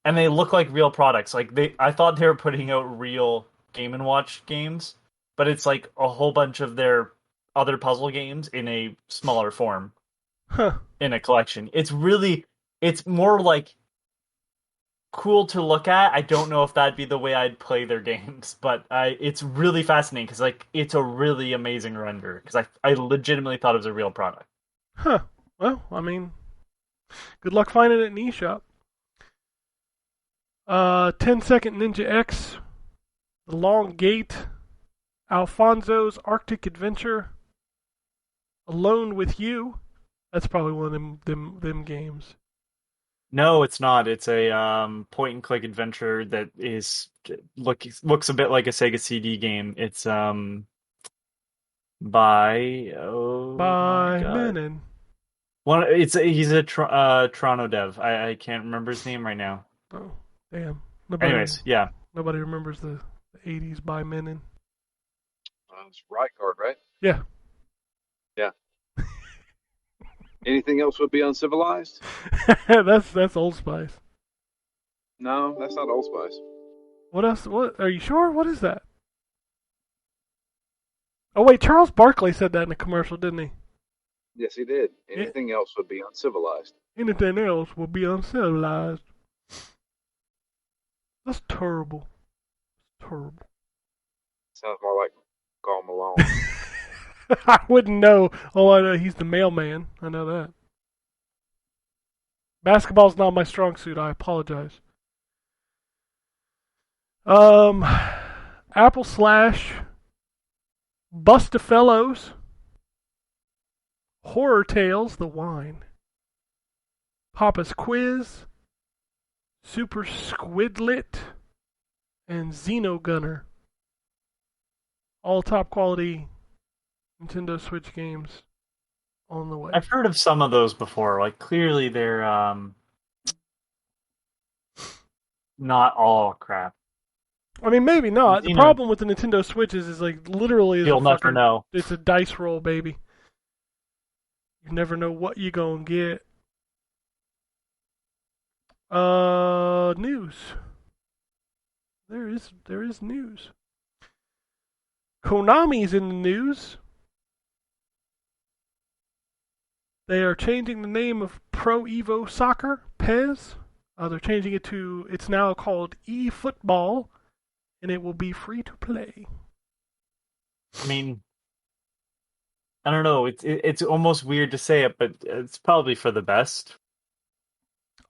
And they look like real products. Like I thought they were putting out real Game and Watch games, but it's like a whole bunch of their other puzzle games in a smaller form. Huh. In a collection. It's more like cool to look at. I don't know if that'd be the way I'd play their games, but it's really fascinating because like it's a really amazing render, because I legitimately thought it was a real product. Huh. Well, I mean, good luck finding it in the eShop. 10-Second Ninja X, The Long Gate, Alfonso's Arctic Adventure, Alone with You. That's probably one of them games. No, it's not. It's a point and click adventure that looks a bit like a Sega CD game. It's by my God. Menon. He's a Toronto dev. I can't remember his name right now. Oh, damn. Anyways, yeah. Nobody remembers the 80s by Menon. It's Right Card, right? Yeah. Yeah. Anything else would be uncivilized? That's Old Spice. No, that's not Old Spice. What else? What are you sure? What is that? Oh wait, Charles Barkley said that in a commercial, didn't he? Yes, he did. Anything else would be uncivilized. Anything else would be uncivilized. That's terrible. Terrible. Sounds more like Karl Malone. I wouldn't know. Oh, I know he's the mailman. I know that. Basketball's not my strong suit. I apologize. Apple Slash, Bustafellows, Horror Tales, the wine, Papa's Quiz, Super Squidlet, and Xenogunner. All top quality Nintendo Switch games on the way. I've heard of some of those before. Like, clearly they're not all crap. I mean, maybe not. The problem with the Nintendo Switch is like literally You'll never know. It's a dice roll, baby. You never know what you're gonna get. News. there is news. Konami's in the news. They are changing the name of Pro Evo Soccer, PES. They're changing it to, it's now called eFootball, and it will be free to play. I mean, I don't know. It's almost weird to say it, but it's probably for the best.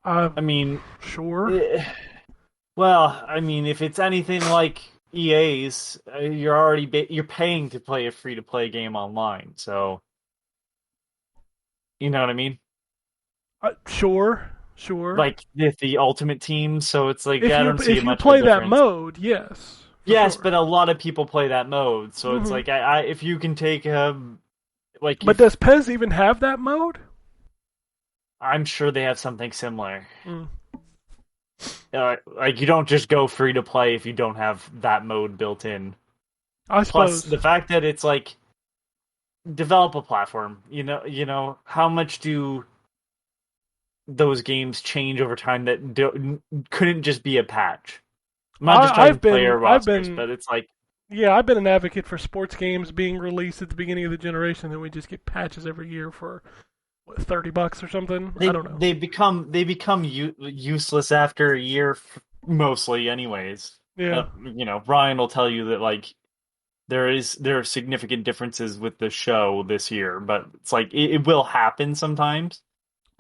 I mean, sure. Well, I mean, if it's anything like EA's, you're already you're paying to play a free-to-play game online, so you know what I mean? Sure. Like the Ultimate Team, so it's like I don't see if you much play of a that difference. mode, yes. Yes, sure. but a lot of people play that mode, so it's like if you can take like. But does PES even have that mode? I'm sure they have something similar. Mm. Like you don't just go free to play if you don't have that mode built in. I suppose. Plus the fact that it's like develop a platform. You know how much do those games change over time that couldn't just be a patch. I'm not just talking player rosters, but it's like yeah, I've been an advocate for sports games being released at the beginning of the generation, and we just get patches every year for what, $30 or something. I don't know. They become useless after a year, mostly, anyways. Yeah. Ryan will tell you that like there are significant differences with the show this year, but it's like it will happen sometimes.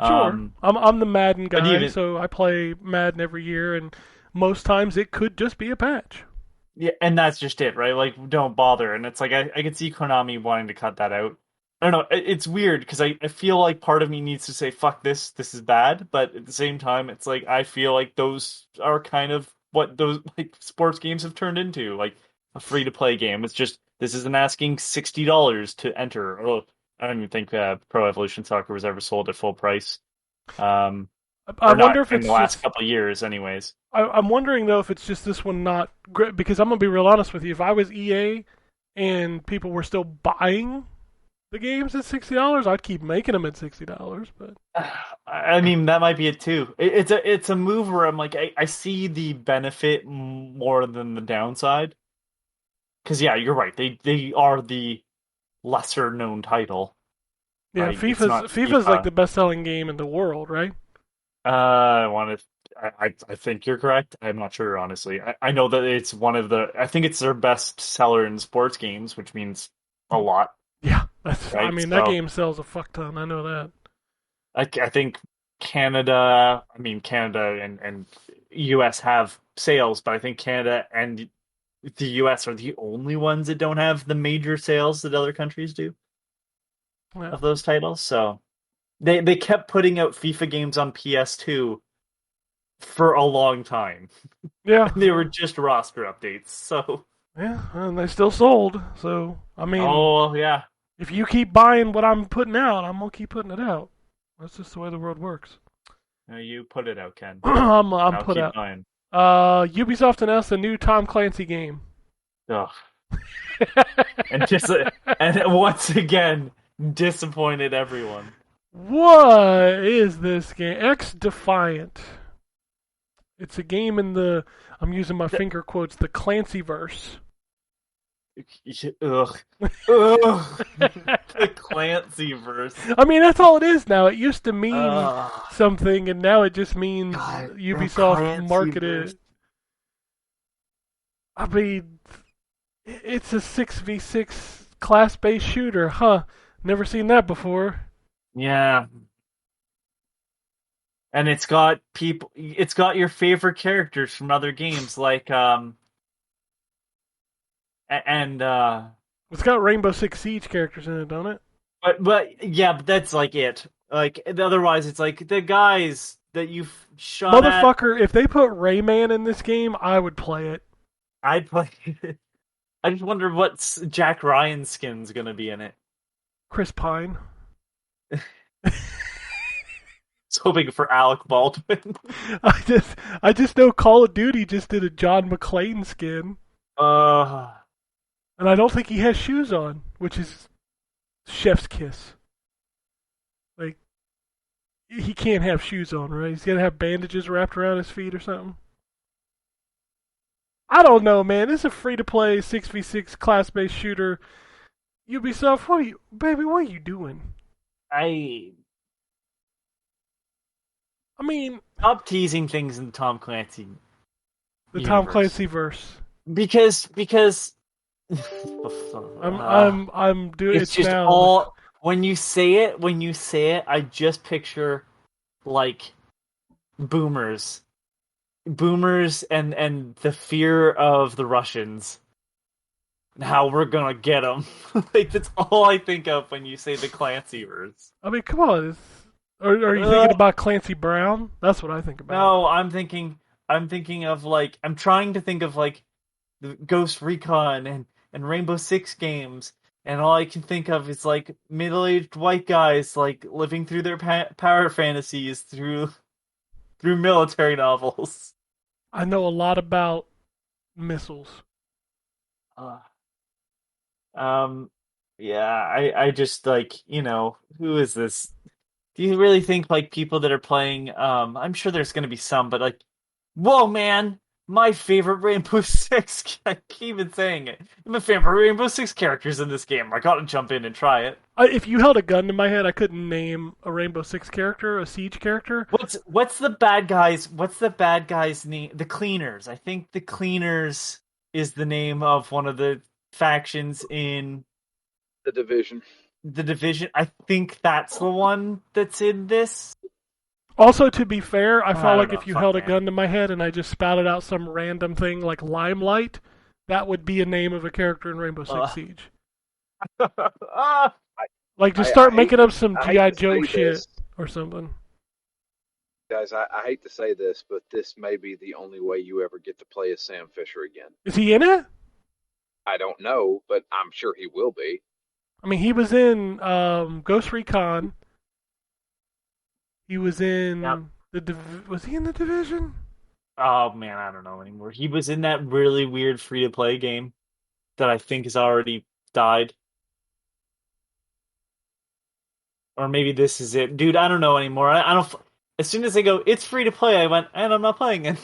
Sure. I'm the Madden guy, so I play Madden every year, and most times it could just be a patch. Yeah, and that's just it, right? Like, don't bother. And it's like I could see Konami wanting to cut that out. I don't know. It's weird because I feel like part of me needs to say fuck this is bad, but at the same time, it's like I feel like those are kind of what those like sports games have turned into, like a free to play game. It's just this isn't asking $60 to enter. Oh, I don't even think Pro Evolution Soccer was ever sold at full price. I wonder if in it's the last couple of years, anyways. I'm wondering though if it's just this one not great, because I'm gonna be real honest with you. If I was EA and people were still buying the games at $60, I'd keep making them at $60. But I mean, that might be it too. It's a move where I'm like, I see the benefit more than the downside. Because yeah, you're right. They are the lesser known title. Yeah, right? FIFA's like the best selling game in the world, right? I think you're correct. I'm not sure, honestly. I know that it's one of the. I think it's their best seller in sports games, which means a lot. Yeah, right? I mean, that game sells a fuck ton. I know that. I think Canada and US have sales, but I think Canada and the US are the only ones that don't have the major sales that other countries do of those titles. So they kept putting out FIFA games on PS2 for a long time. Yeah. They were just roster updates. So yeah, and they still sold. So I mean, oh yeah. If you keep buying what I'm putting out, I'm gonna keep putting it out. That's just the way the world works. No, you put it out, Ken. I'm put out. Buying. Ubisoft announced a new Tom Clancy game. Ugh. and once again disappointed everyone. What is this game? X Defiant. It's a game in I'm using my finger quotes, the Clancyverse. Ugh. The Clancyverse. I mean, that's all it is now. It used to mean something, and now it just means Ubisoft marketed. I mean, it's a 6v6 class-based shooter, huh? Never seen that before. Yeah. And it's got your favorite characters from other games, like it's got Rainbow Six Siege characters in it, don't it? But that's like it. Like otherwise, it's like the guys that you've shot Motherfucker, if they put Rayman in this game, I would play it. I'd play it. I just wonder what Jack Ryan skin's gonna be in it. Chris Pine. Hoping for Alec Baldwin. I just know Call of Duty just did a John McClane skin. And I don't think he has shoes on, which is chef's kiss. Like, he can't have shoes on, right? He's got to have bandages wrapped around his feet or something. I don't know, man. This is a free-to-play 6v6 class-based shooter. Ubisoft, what are you doing? I mean, stop teasing things in the Tom Clancy the universe. Tom Clancy verse. Because I'm doing it's just now. all when you say it, I just picture like boomers and the fear of the Russians and how we're gonna get them. Like that's all I think of when you say the Clancy verse. I mean, come on. Are you thinking about Clancy Brown? That's what I think about. No, I'm thinking of like I'm trying to think of like the Ghost Recon and Rainbow Six games, and all I can think of is like middle-aged white guys like living through their power fantasies through military novels. I know a lot about missiles. Uh, um, yeah, I just like who is this? Do you really think like people that are playing? I'm sure there's going to be some, but like, whoa, man, my favorite Rainbow Six. I keep even saying it. My favorite Rainbow Six characters in this game. I gotta jump in and try it. If you held a gun to my head, I couldn't name a Rainbow Six character, a Siege character. What's the bad guys? What's the bad guys' name? The Cleaners. I think the Cleaners is the name of one of the factions in The Division. the Division. I think that's the one that's in this. Also, to be fair, I I felt don't like know, if you fuck, held a man. gun to my head and I just spouted out some random thing like Limelight, that would be a name of a character in Rainbow Six Siege. Ah, Like, just I start hate making to- up some I hate G.I. to Joe say shit this. or something. Guys, I hate to say this, but this may be the only way you ever get to play as Sam Fisher again. Is he in it? I don't know, but I'm sure he will be. I mean, he was in Ghost Recon. He was in Yep. Was he in the Division? oh man, I don't know anymore. He was in that really weird free-to-play game that I think has already died. Or maybe this is it. Dude, I don't know anymore. I don't. As soon as they go, it's free to play, I went, and I'm not playing it.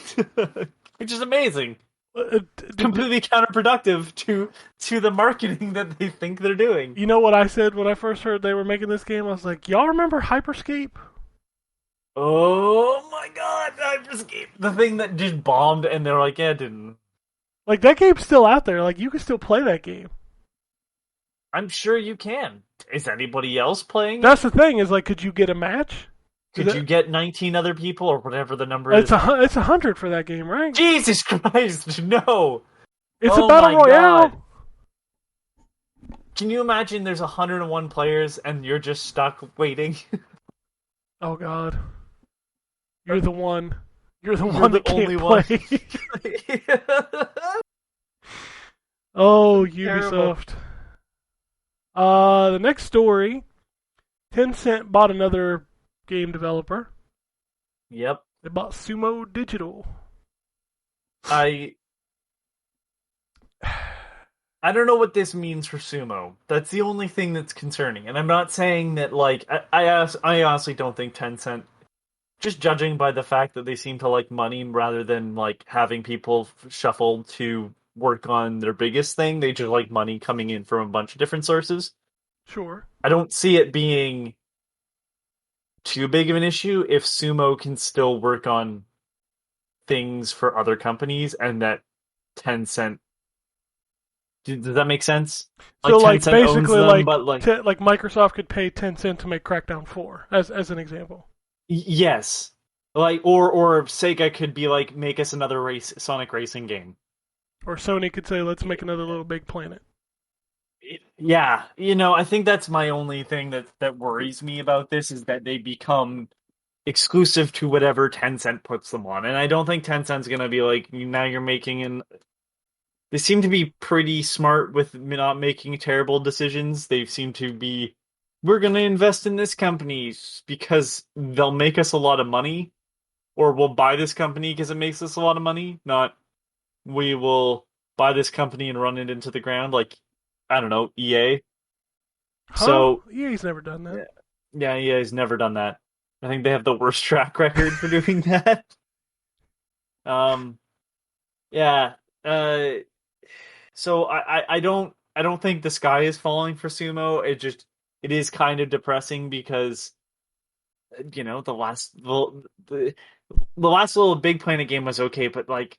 Which is amazing. Completely counterproductive to the marketing that they think they're doing. You know what I said when I first heard they were making this game? I was like, y'all remember Hyperscape? Oh my god, Hyperscape. The thing that just bombed, and they're like, yeah, it didn't. Like, that game's still out there. Like, you can still play that game. I'm sure you can. Is anybody else playing it? That's the thing, is like, could you get a match? Could you get 19 other people, or whatever the number It's is? it's 100 for that game, right? Jesus Christ, no! It's Oh a battle my royale. God. Can you imagine there's 101 players and you're just stuck waiting? Oh god, you're the one. You're the You're one the that can't only one. play. Oh, Terrible. Ubisoft. The next story. Tencent bought another game developer. Yep. They bought Sumo Digital. I don't know what this means for Sumo. That's the only thing that's concerning. And I'm not saying that, like, I honestly don't think Tencent, just judging by the fact that they seem to like money rather than, like, having people shuffled to work on their biggest thing, they just like money coming in from a bunch of different sources. Sure. I don't see it being too big of an issue if Sumo can still work on things for other companies and that Tencent. Does that make sense? So, like, Tencent owns basically, them, like, but like like Microsoft could pay Tencent to make Crackdown 4, as an example. yes, like or Sega could be like, make us another Sonic racing game. Or Sony could say, let's make another Little Big Planet. Yeah, I think that's my only thing that worries me about this is that they become exclusive to whatever Tencent puts them on, and I don't think Tencent's gonna be like, now you're making an. They seem to be pretty smart with not making terrible decisions. They seem to be, we're gonna invest in this company because they'll make us a lot of money, or we'll buy this company because it makes us a lot of money. Not, we will buy this company and run it into the ground, like, I don't know, EA. Huh? So EA's never done that. yeah, EA's never done that. I think they have the worst track record for doing that. Yeah, So I don't think the sky is falling for sumo. It is kind of depressing because the last little Big Planet game was okay, but like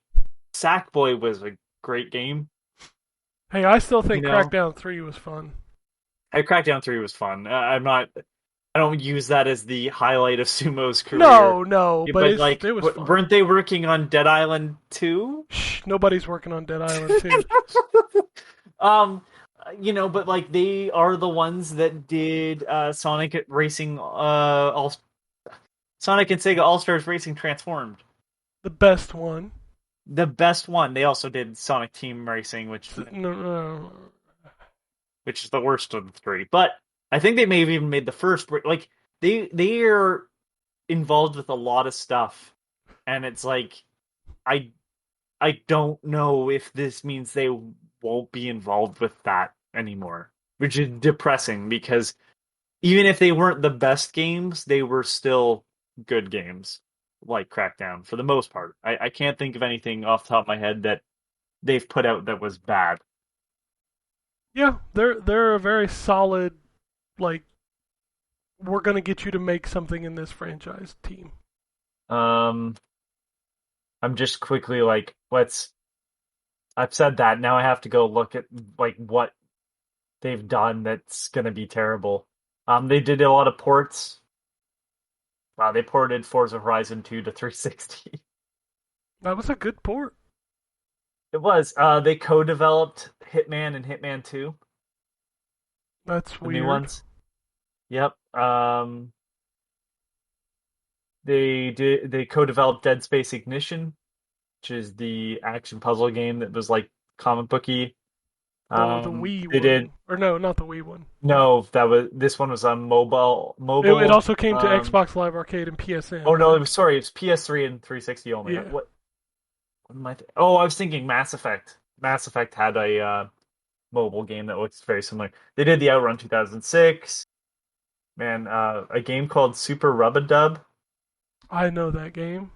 Sackboy was a great game. Hey, I still You think know, Crackdown 3 was fun. Crackdown 3 was fun. I don't use that as the highlight of Sumo's career. No, but But like, it was fun. weren't they working on Dead Island 2? Shh, nobody's working on Dead Island 2. But like they are the ones that did Sonic Racing, all Sonic and Sega All Stars Racing Transformed, The best one. the best one. They also did Sonic Team Racing, No. which is the worst of the three. But I think they may have even made the first. Like they are involved with a lot of stuff, and it's like I I don't know if this means they won't be involved with that anymore, which is depressing because even if they weren't the best games, they were still good games, like Crackdown for the most part. I can't think of anything off the top of my head that they've put out that was bad. Yeah, they're a very solid, like, we're gonna get you to make something in this franchise team. I'm just quickly like, I've said that, now I have to go look at like what they've done that's gonna be terrible. They did a lot of ports. Wow, they ported Forza Horizon 2 to 360. That was a good port. It was. They co-developed Hitman and Hitman 2, That's the weird. new ones. Yep. They co-developed Dead Space Ignition, which is the action puzzle game that was like comic booky. The Wii They one. did. Or no, not the Wii one. No, this one was on mobile. It also came to Xbox Live Arcade and PSN. Oh no, it's PS3 and 360 only. Yeah. What am I? Oh, I was thinking Mass Effect. Mass Effect had a mobile game that looks very similar. They did the Outrun 2006. Man, a game called Super Rub-a-Dub. I know that game.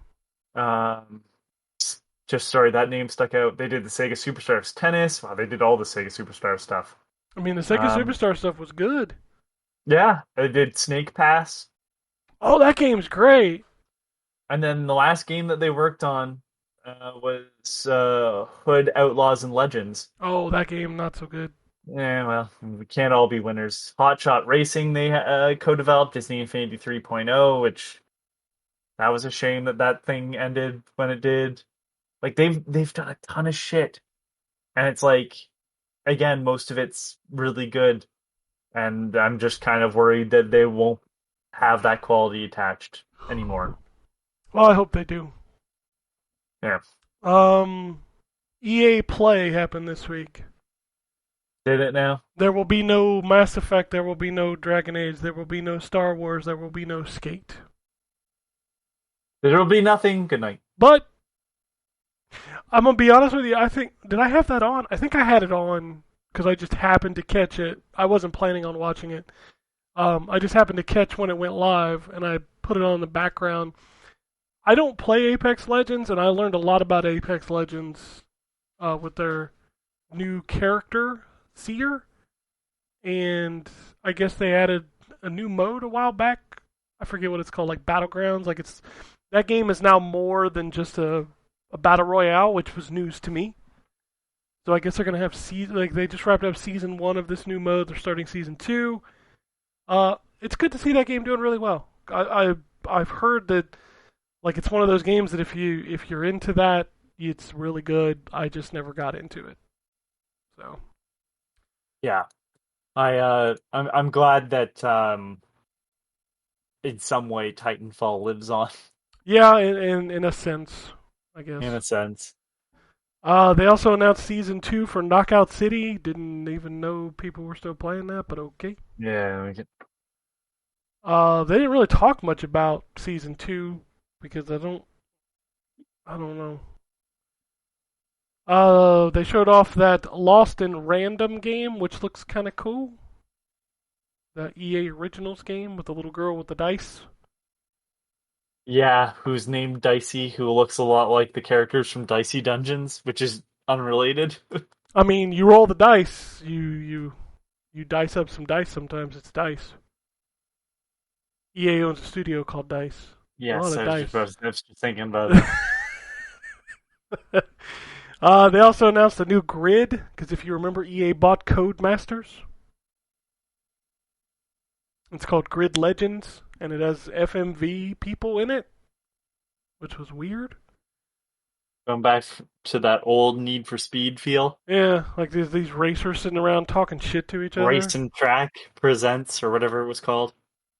Sorry, that name stuck out. They did the Sega Superstars Tennis. Wow, they did all the Sega Superstar stuff. I mean, the Sega Superstar stuff was good. Yeah, they did Snake Pass. Oh, that game's great. And then the last game that they worked on was Hood Outlaws and Legends. Oh, that game not so good. Yeah, well, we can't all be winners. Hot Shot Racing they co-developed Disney Infinity 3.0, which that was a shame that thing ended when it did. Like they've done a ton of shit, and it's like, again, most of it's really good, and I'm just kind of worried that they won't have that quality attached anymore. Well, I hope they do. Yeah. EA Play happened this week. Did it now? There will be no Mass Effect, there will be no Dragon Age, there will be no Star Wars, there will be no Skate. There will be nothing. Good night. But I'm gonna be honest with you. Did I have that on? I think I had it on because I just happened to catch it. I wasn't planning on watching it. I just happened to catch when it went live, and I put it on in the background. I don't play Apex Legends, and I learned a lot about Apex Legends with their new character, Seer. And I guess they added a new mode a while back. I forget what it's called, like Battlegrounds. That game is now more than just a battle royale, which was news to me. So I guess they're gonna have they just wrapped up season 1 of this new mode. They're starting season 2. It's good to see that game doing really well. I've heard that like it's one of those games that if you're into that, it's really good. I just never got into it. So yeah, I'm glad that in some way Titanfall lives on. Yeah, in a sense, I guess. In a sense. They also announced season 2 for Knockout City. Didn't even know people were still playing that, but okay. Yeah. They didn't really talk much about season 2 because I don't know. They showed off that Lost in Random game, which looks kind of cool. The EA Originals game with the little girl with the dice. Yeah, who's named Dicey, who looks a lot like the characters from Dicey Dungeons, which is unrelated. I mean, you roll the dice. You dice up some dice. Sometimes it's dice. EA owns a studio called Dice. Yes, of I was dice. just thinking about it. They also announced a new grid, because if you remember, EA bought Codemasters. It's called Grid Legends, and it has FMV people in it, which was weird. Going back to that old Need for Speed feel. Yeah, like there's these racers sitting around talking shit to each other. Race and Track Presents, or whatever it was called.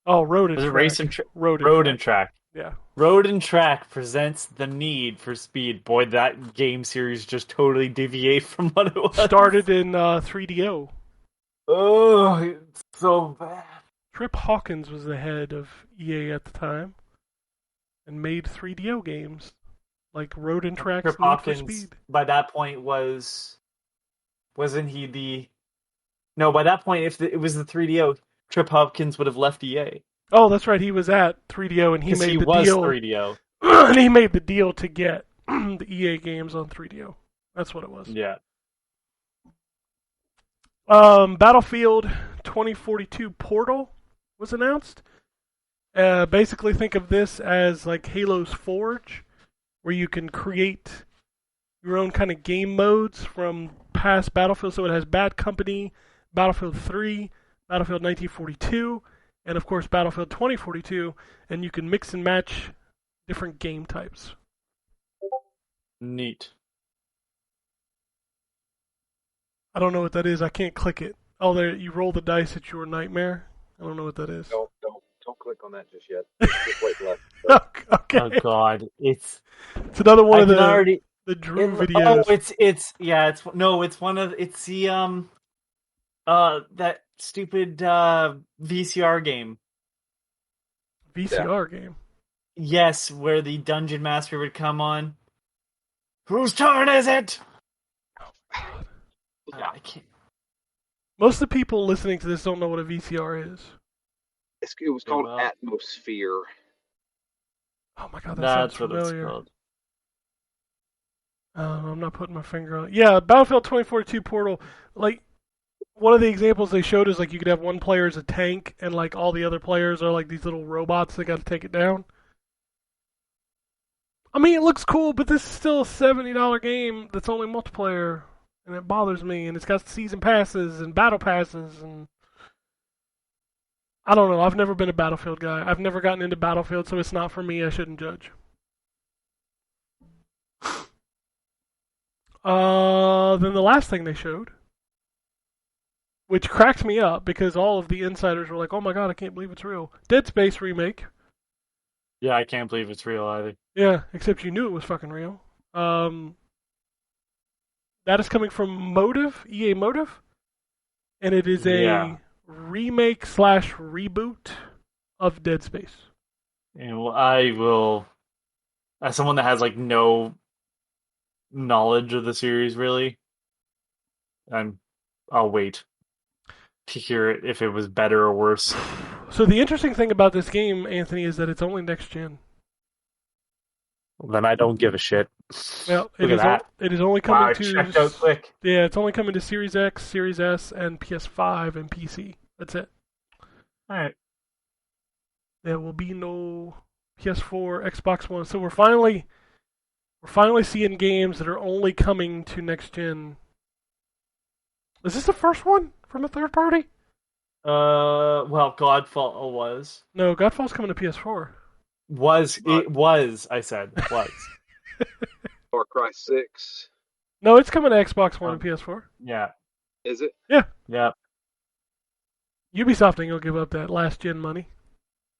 Oh, Road and Was it Track. Race and Road and Track? Yeah. Road and Track presents the Need for Speed. Boy, that game series just totally deviate from what it was. Started in 3DO. Oh, it's so bad. Trip Hawkins was the head of EA at the time, and made 3DO games like Road and Track's Trip Need Hawkins, for Speed. by that point, wasn't he the... No, by that point, if it was the 3DO, Trip Hawkins would have left EA. Oh, that's right. He was at 3DO, and he Because made he the was deal. 3DO. And he made the deal to get the EA games on 3DO. That's what it was. Yeah. Battlefield 2042 Portal was announced. Basically, think of this as like Halo's Forge, where you can create your own kind of game modes from past Battlefield. So it has Bad Company, Battlefield 3, Battlefield 1942, and of course Battlefield 2042, and you can mix and match different game types. Neat. I don't know what that is. I can't click it. Oh, there, you roll the dice. It's your nightmare. I don't know what that is. Don't click on that just yet. Just wait left. Okay. Oh God, it's another one of already... the Drew Oh, videos. it's one of the that stupid VCR game. VCR game. Yes, where the dungeon master would come on. Whose turn is it? I can't. Most of the people listening to this don't know what a VCR is. It was called well. Atmosphere. Oh my god, that That's sounds what it's familiar. called. I'm not putting my finger on it. Yeah, Battlefield 2042 Portal. Like, one of the examples they showed is like you could have one player as a tank, and like all the other players are like these little robots that got to take it down. I mean, it looks cool, but this is still a $70 game that's only multiplayer, and it bothers me. And it's got season passes and battle passes, and I don't know. I've never been a Battlefield guy. I've never gotten into Battlefield, so it's not for me. I shouldn't judge. Then the last thing they showed, which cracked me up because all of the insiders were like, "Oh my god, I can't believe it's real." Dead Space remake. Yeah, I can't believe it's real either. Yeah, except you knew it was fucking real. That is coming from Motive, EA Motive, and it is a remake / reboot of Dead Space. And I will, as someone that has like no knowledge of the series really, I'll wait to hear it if it was better or worse. So the interesting thing about this game, Anthony, is that it's only next gen. Well, then I don't give a shit. Well, Look at that. it is only coming Wow, to checked out quick. Yeah, it's only coming to Series X, Series S, and PS5 and PC. That's it. All right. There will be no PS4, Xbox One. So we're finally seeing games that are only coming to next gen. Is this the first one from a third party? Well, Godfall was. No, Godfall's coming to PS4. It was, I said. Was. Far Cry 6. No, it's coming to Xbox One and PS4. Yeah. Is it? Yeah. Ubisoft ain't gonna give up that last gen money.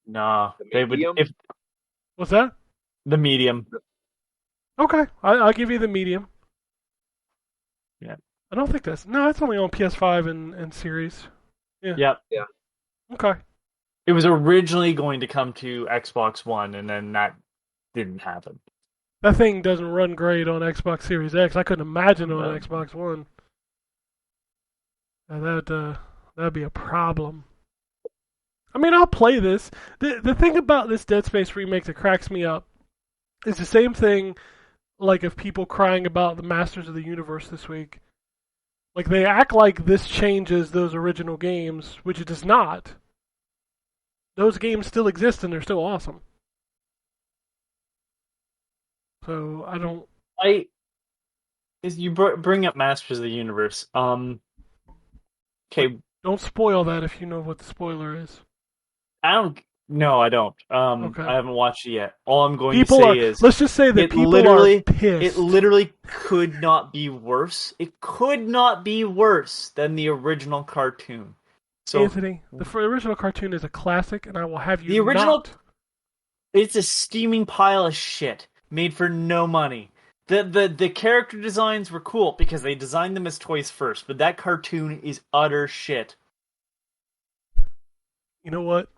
Nah. The They would medium? if What's that? the medium. Okay, I'll give you the medium. Yeah. I don't think that's... No, it's only on PS5 and Series. Yep. Okay. It was originally going to come to Xbox One, and then that didn't happen. That thing doesn't run great on Xbox Series X. I couldn't imagine on No. Xbox One. That'd be a problem. I mean, I'll play this. The thing about this Dead Space remake that cracks me up is the same thing like of people crying about the Masters of the Universe this week. Like they act like this changes those original games, which it does not. Those games still exist and they're still awesome. So I don't. You bring up Masters of the Universe. Okay, Don't spoil that if you know what the spoiler is. I don't. No, I don't. Okay. I haven't watched it yet. All I'm going People to say are. is, Let's just say that it people literally, are pissed. it literally could not be worse. It could not be worse than the original cartoon. So Anthony, the original cartoon is a classic, and I will have you. the original, not. it's a steaming pile of shit made for no money. The character designs were cool because they designed them as toys first, but that cartoon is utter shit. You know what?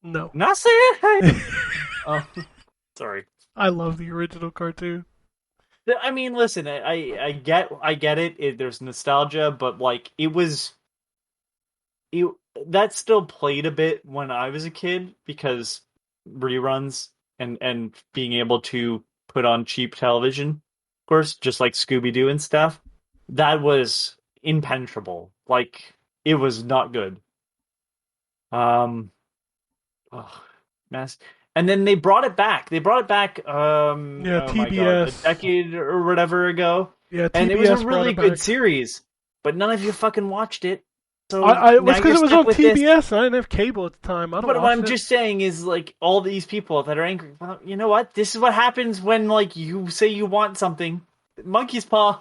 No. Not saying. Sorry. I love the original cartoon. I mean, listen, I get it. There's nostalgia, but like that still played a bit when I was a kid because reruns and being able to put on cheap television, of course, just like Scooby-Doo and stuff. That was impenetrable. Like it was not good. Mess. And then they brought it back. They brought it back. Oh my TBS. God, a decade or whatever ago. Yeah, TBS And it was a brought really it good back. series, but none of you fucking watched it. So It was now because you're it was stuck on with TBS. this. And I didn't have cable at the time. I don't. But what I'm watch it. just saying is, like, all these people that are angry. Well, you know what? This is what happens when, like, you say you want something. Monkey's paw.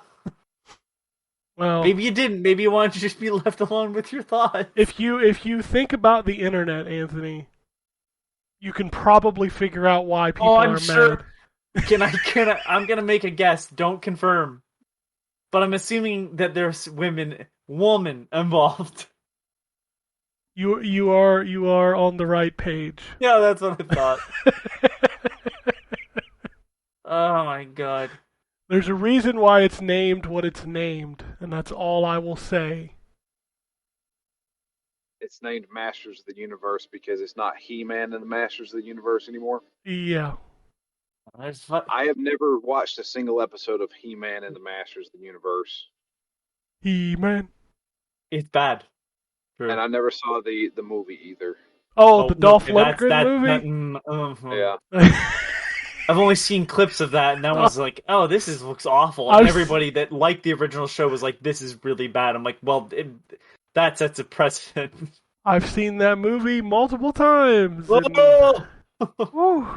Well, Maybe you didn't. Maybe you wanted to just be left alone with your thoughts. if you think about the internet, Anthony, you can probably figure out why people I'm are sure. mad. I'm gonna make a guess. Don't confirm. But I'm assuming that there's woman involved. You are on the right page. Yeah, that's what I thought. Oh my God. There's a reason why it's named what it's named, and that's all I will say. It's named Masters of the Universe because it's not He-Man and the Masters of the Universe anymore. Yeah. I have never watched a single episode of He-Man and the Masters of the Universe. He-Man. It's bad. True. And I never saw the movie either. Oh, the Dolph okay, Lundgren movie? Yeah. I've only seen clips of that, and I was like, "Oh, looks awful." And everybody that liked the original show was like, "This is really bad." I'm like, "Well, that sets a precedent." I've seen that movie multiple times. Whoa! Woo.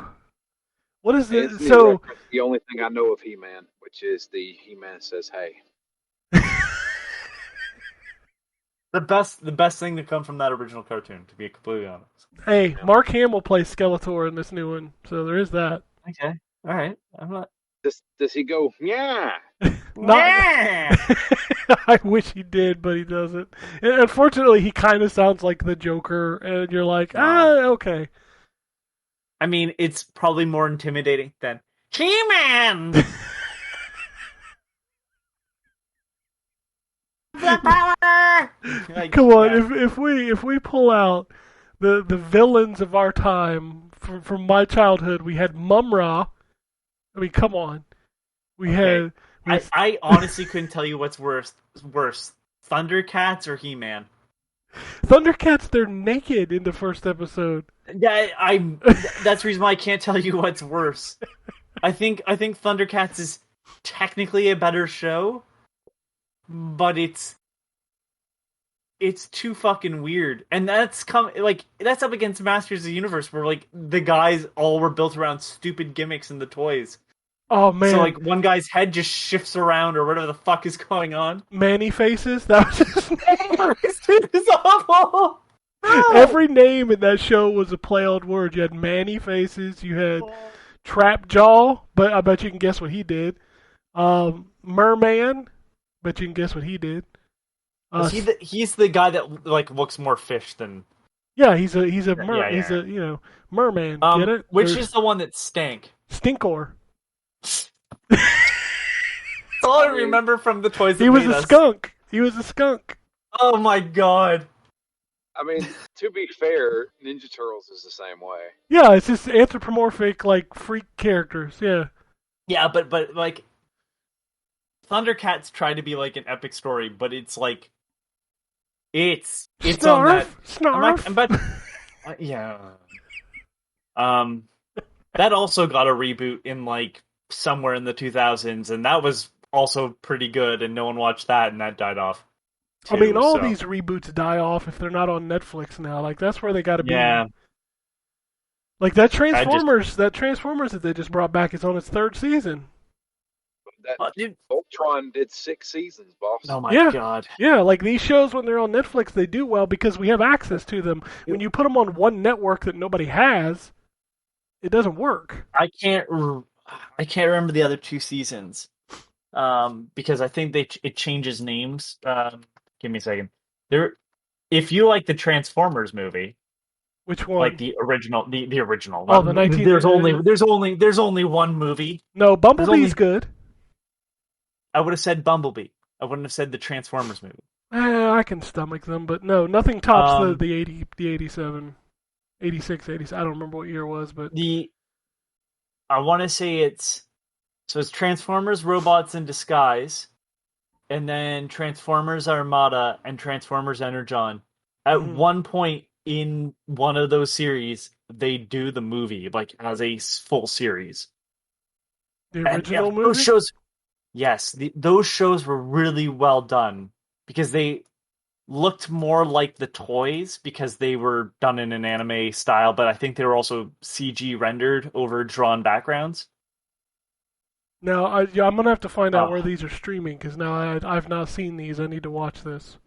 What is it? Anthony So referenced the only thing I know of He-Man, which is the He-Man says, "Hey." The best thing to come from that original cartoon, to be completely honest. Hey, Mark Hamill plays Skeletor in this new one, so there is that. Okay, all right. I'm not. Does he go? Yeah. Not. I wish he did, but he doesn't. And unfortunately, he kind of sounds like the Joker, and you're like, okay. I mean, it's probably more intimidating than He-Man. Come on, if we pull out the villains of our time from my childhood, we had Mum-Ra. I mean, come on. I honestly couldn't tell you what's worse, Thundercats or He-Man. Thundercats, they're naked in the first episode. Yeah, that's the reason why I can't tell you what's worse. I think Thundercats is technically a better show, but it's too fucking weird. And that's up against Masters of the Universe, where like the guys all were built around stupid gimmicks in the toys. Oh man! So like one guy's head just shifts around or whatever the fuck is going on. Manny Faces, that was his name. It's awful. No! Every name in that show was a play on words. You had Manny Faces, you had Trap Jaw, but I bet you can guess what he did. Merman, bet you can guess what he did. He's the guy that like looks more fish than. Yeah, he's a merman. Get it? Which is the one that stank? Stinkor. That's all I remember from the toys. He was a skunk. He was a skunk. Oh my God. I mean, to be fair, Ninja Turtles is the same way. Yeah, it's just anthropomorphic, like freak characters. Yeah. Yeah, but like Thundercats tried to be like an epic story, but it's like it's on that. Snarf. Yeah. Um, that also got a reboot in like somewhere in the 2000s, and that was also pretty good, and no one watched that, and that died off. I mean, Too, all so. these reboots die off if they're not on Netflix now. Like that's where they got to Yeah, be. Like that Transformers that they just brought back is on its third season. That dude, Voltron did 6 seasons, boss. oh my Yeah. god. Yeah, like these shows when they're on Netflix, they do well because we have access to them. When you put them on one network that nobody has, it doesn't work. I can't remember the other 2 seasons. Because I think it changes names. Give me a second. If you like the Transformers movie, Which one? like the original, the original. Oh, the 19. There's only one movie. No, Bumblebee's good. I would have said Bumblebee. I wouldn't have said the Transformers movie. I can stomach them, but no, nothing tops the 87, 86, 87. I don't remember what year it was, but I want to say it's Transformers Robots in Disguise, and then Transformers Armada and Transformers Energon. At one point in one of those series, they do the movie like as a full series. The original movie? Those shows, yes, those shows were really well done because they looked more like the toys because they were done in an anime style, but I think they were also CG rendered over drawn backgrounds. Now, I'm going to have to find out where these are streaming, because now I've not seen these. I need to watch this.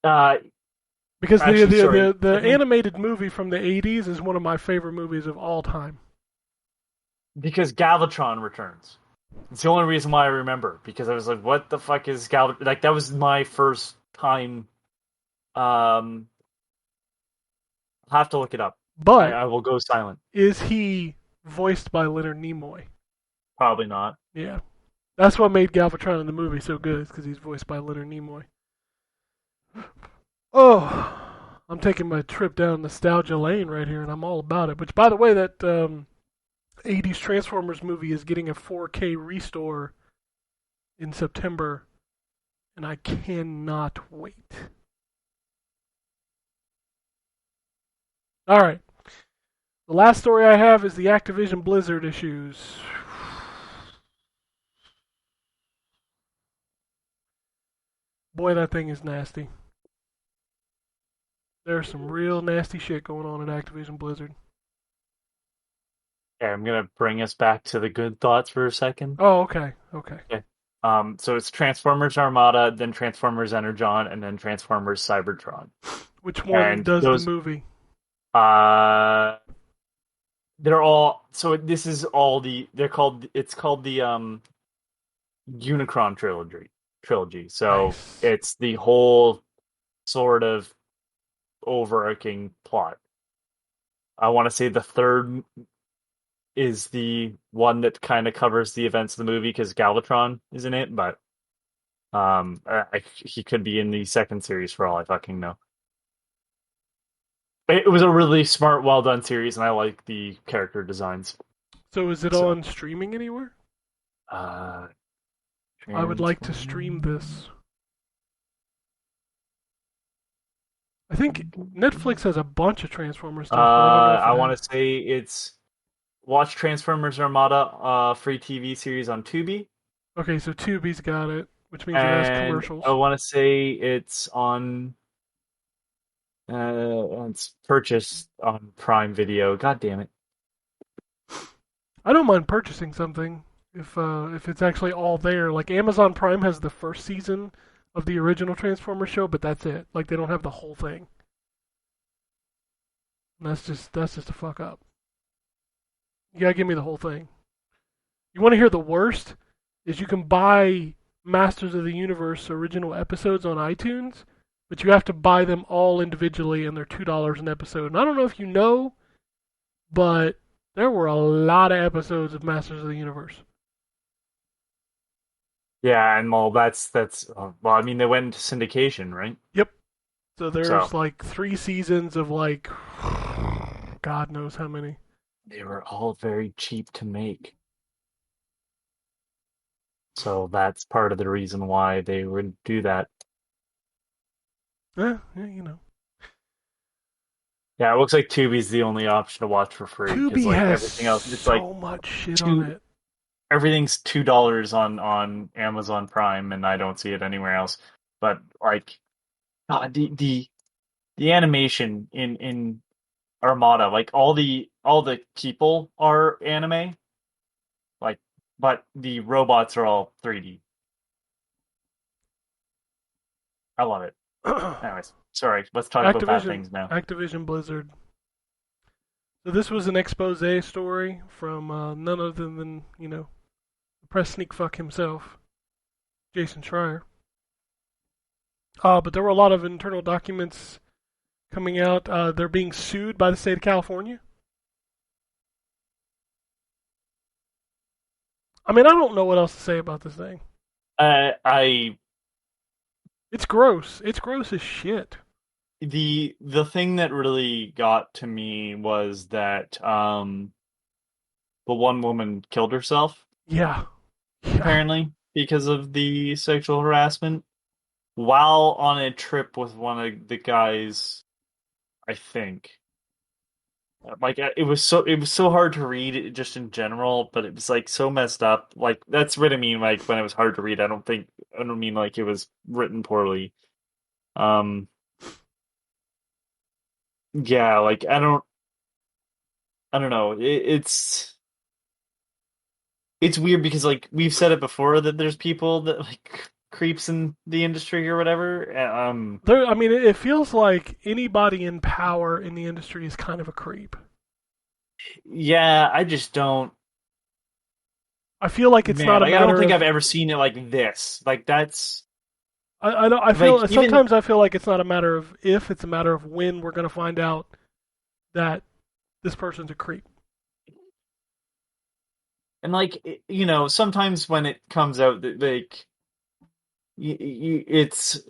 Because the animated movie from the 80s is one of my favorite movies of all time. Because Galvatron returns. It's the only reason why I remember, because I was like, what the fuck is Galvatron? Like, that was my first time. I'll have to look it up. But I will go silent. Is he voiced by Leonard Nimoy? Probably not. Yeah. That's what made Galvatron in the movie so good, because he's voiced by Leonard Nimoy. Oh, I'm taking my trip down nostalgia lane right here, and I'm all about it. Which, by the way, that 80s Transformers movie is getting a 4K restore in September, and I cannot wait. All right. The last story I have is the Activision Blizzard issues. Boy, that thing is nasty. There's some real nasty shit going on at Activision Blizzard. Okay, I'm gonna bring us back to the good thoughts for a second. Oh, okay. So it's Transformers Armada, then Transformers Energon, and then Transformers Cybertron. Which one does the movie? They're all. So this is all the. It's called the Unicron trilogy. So Nice. It's the whole sort of overarching plot. I want to say the third is the one that kind of covers the events of the movie because Galvatron is in it, but he could be in the second series for all I fucking know. It was a really smart, well done series, and I like the character designs. So is it on streaming anywhere? I would like to stream this. I think Netflix has a bunch of Transformers stuff. I want to say it's watch Transformers Armada free TV series on Tubi. Okay, so Tubi's got it, which means it has commercials. I want to say it's on. It's purchased on Prime Video. God damn it! I don't mind purchasing something if it's actually all there. Like Amazon Prime has the first season of the original Transformers show, but that's it. Like they don't have the whole thing. And that's just a fuck up. You gotta give me the whole thing. You want to hear the worst? Is you can buy Masters of the Universe original episodes on iTunes, but you have to buy them all individually, and they're $2 an episode. And I don't know if you know, but there were a lot of episodes of Masters of the Universe. Yeah, and well, that's well, I mean, they went into syndication, right? Yep. So there's like 3 seasons of like God knows how many. They were all very cheap to make. So that's part of the reason why they would do that. Yeah, Yeah, it looks like Tubi's the only option to watch for free because Tubi like has everything else, it's like so much shit on two. it. Everything's $2 on Amazon Prime, and I don't see it anywhere else. But like, God, the animation in Armada, like all the people are anime, like, but the robots are all 3D. I love it. Anyways, sorry, let's talk about bad things now. Activision Blizzard. So this was an expose story from none other than, press sneak fuck himself, Jason Schreier. But there were a lot of internal documents coming out. They're being sued by the state of California. I mean, I don't know what else to say about this thing. I It's gross. It's gross as shit. the thing that really got to me was that the one woman killed herself Yeah. apparently because of the sexual harassment while on a trip with one of the guys, I think. Like it was so hard to read just in general, but it was like so messed up. Like that's what I mean. Like when it was hard to read, I don't mean like it was written poorly. Um, yeah, like I don't know. It's weird because like we've said it before that there's people that like creeps in the industry or whatever. I mean, it feels like anybody in power in the industry is kind of a creep. Yeah, I just don't. I feel like it's Man, not a like I don't matter think of. I've ever seen it like this. Like that's I don't. I feel like even sometimes I feel like it's not a matter of if, it's a matter of when we're going to find out that this person's a creep. and like sometimes when it comes out that like it's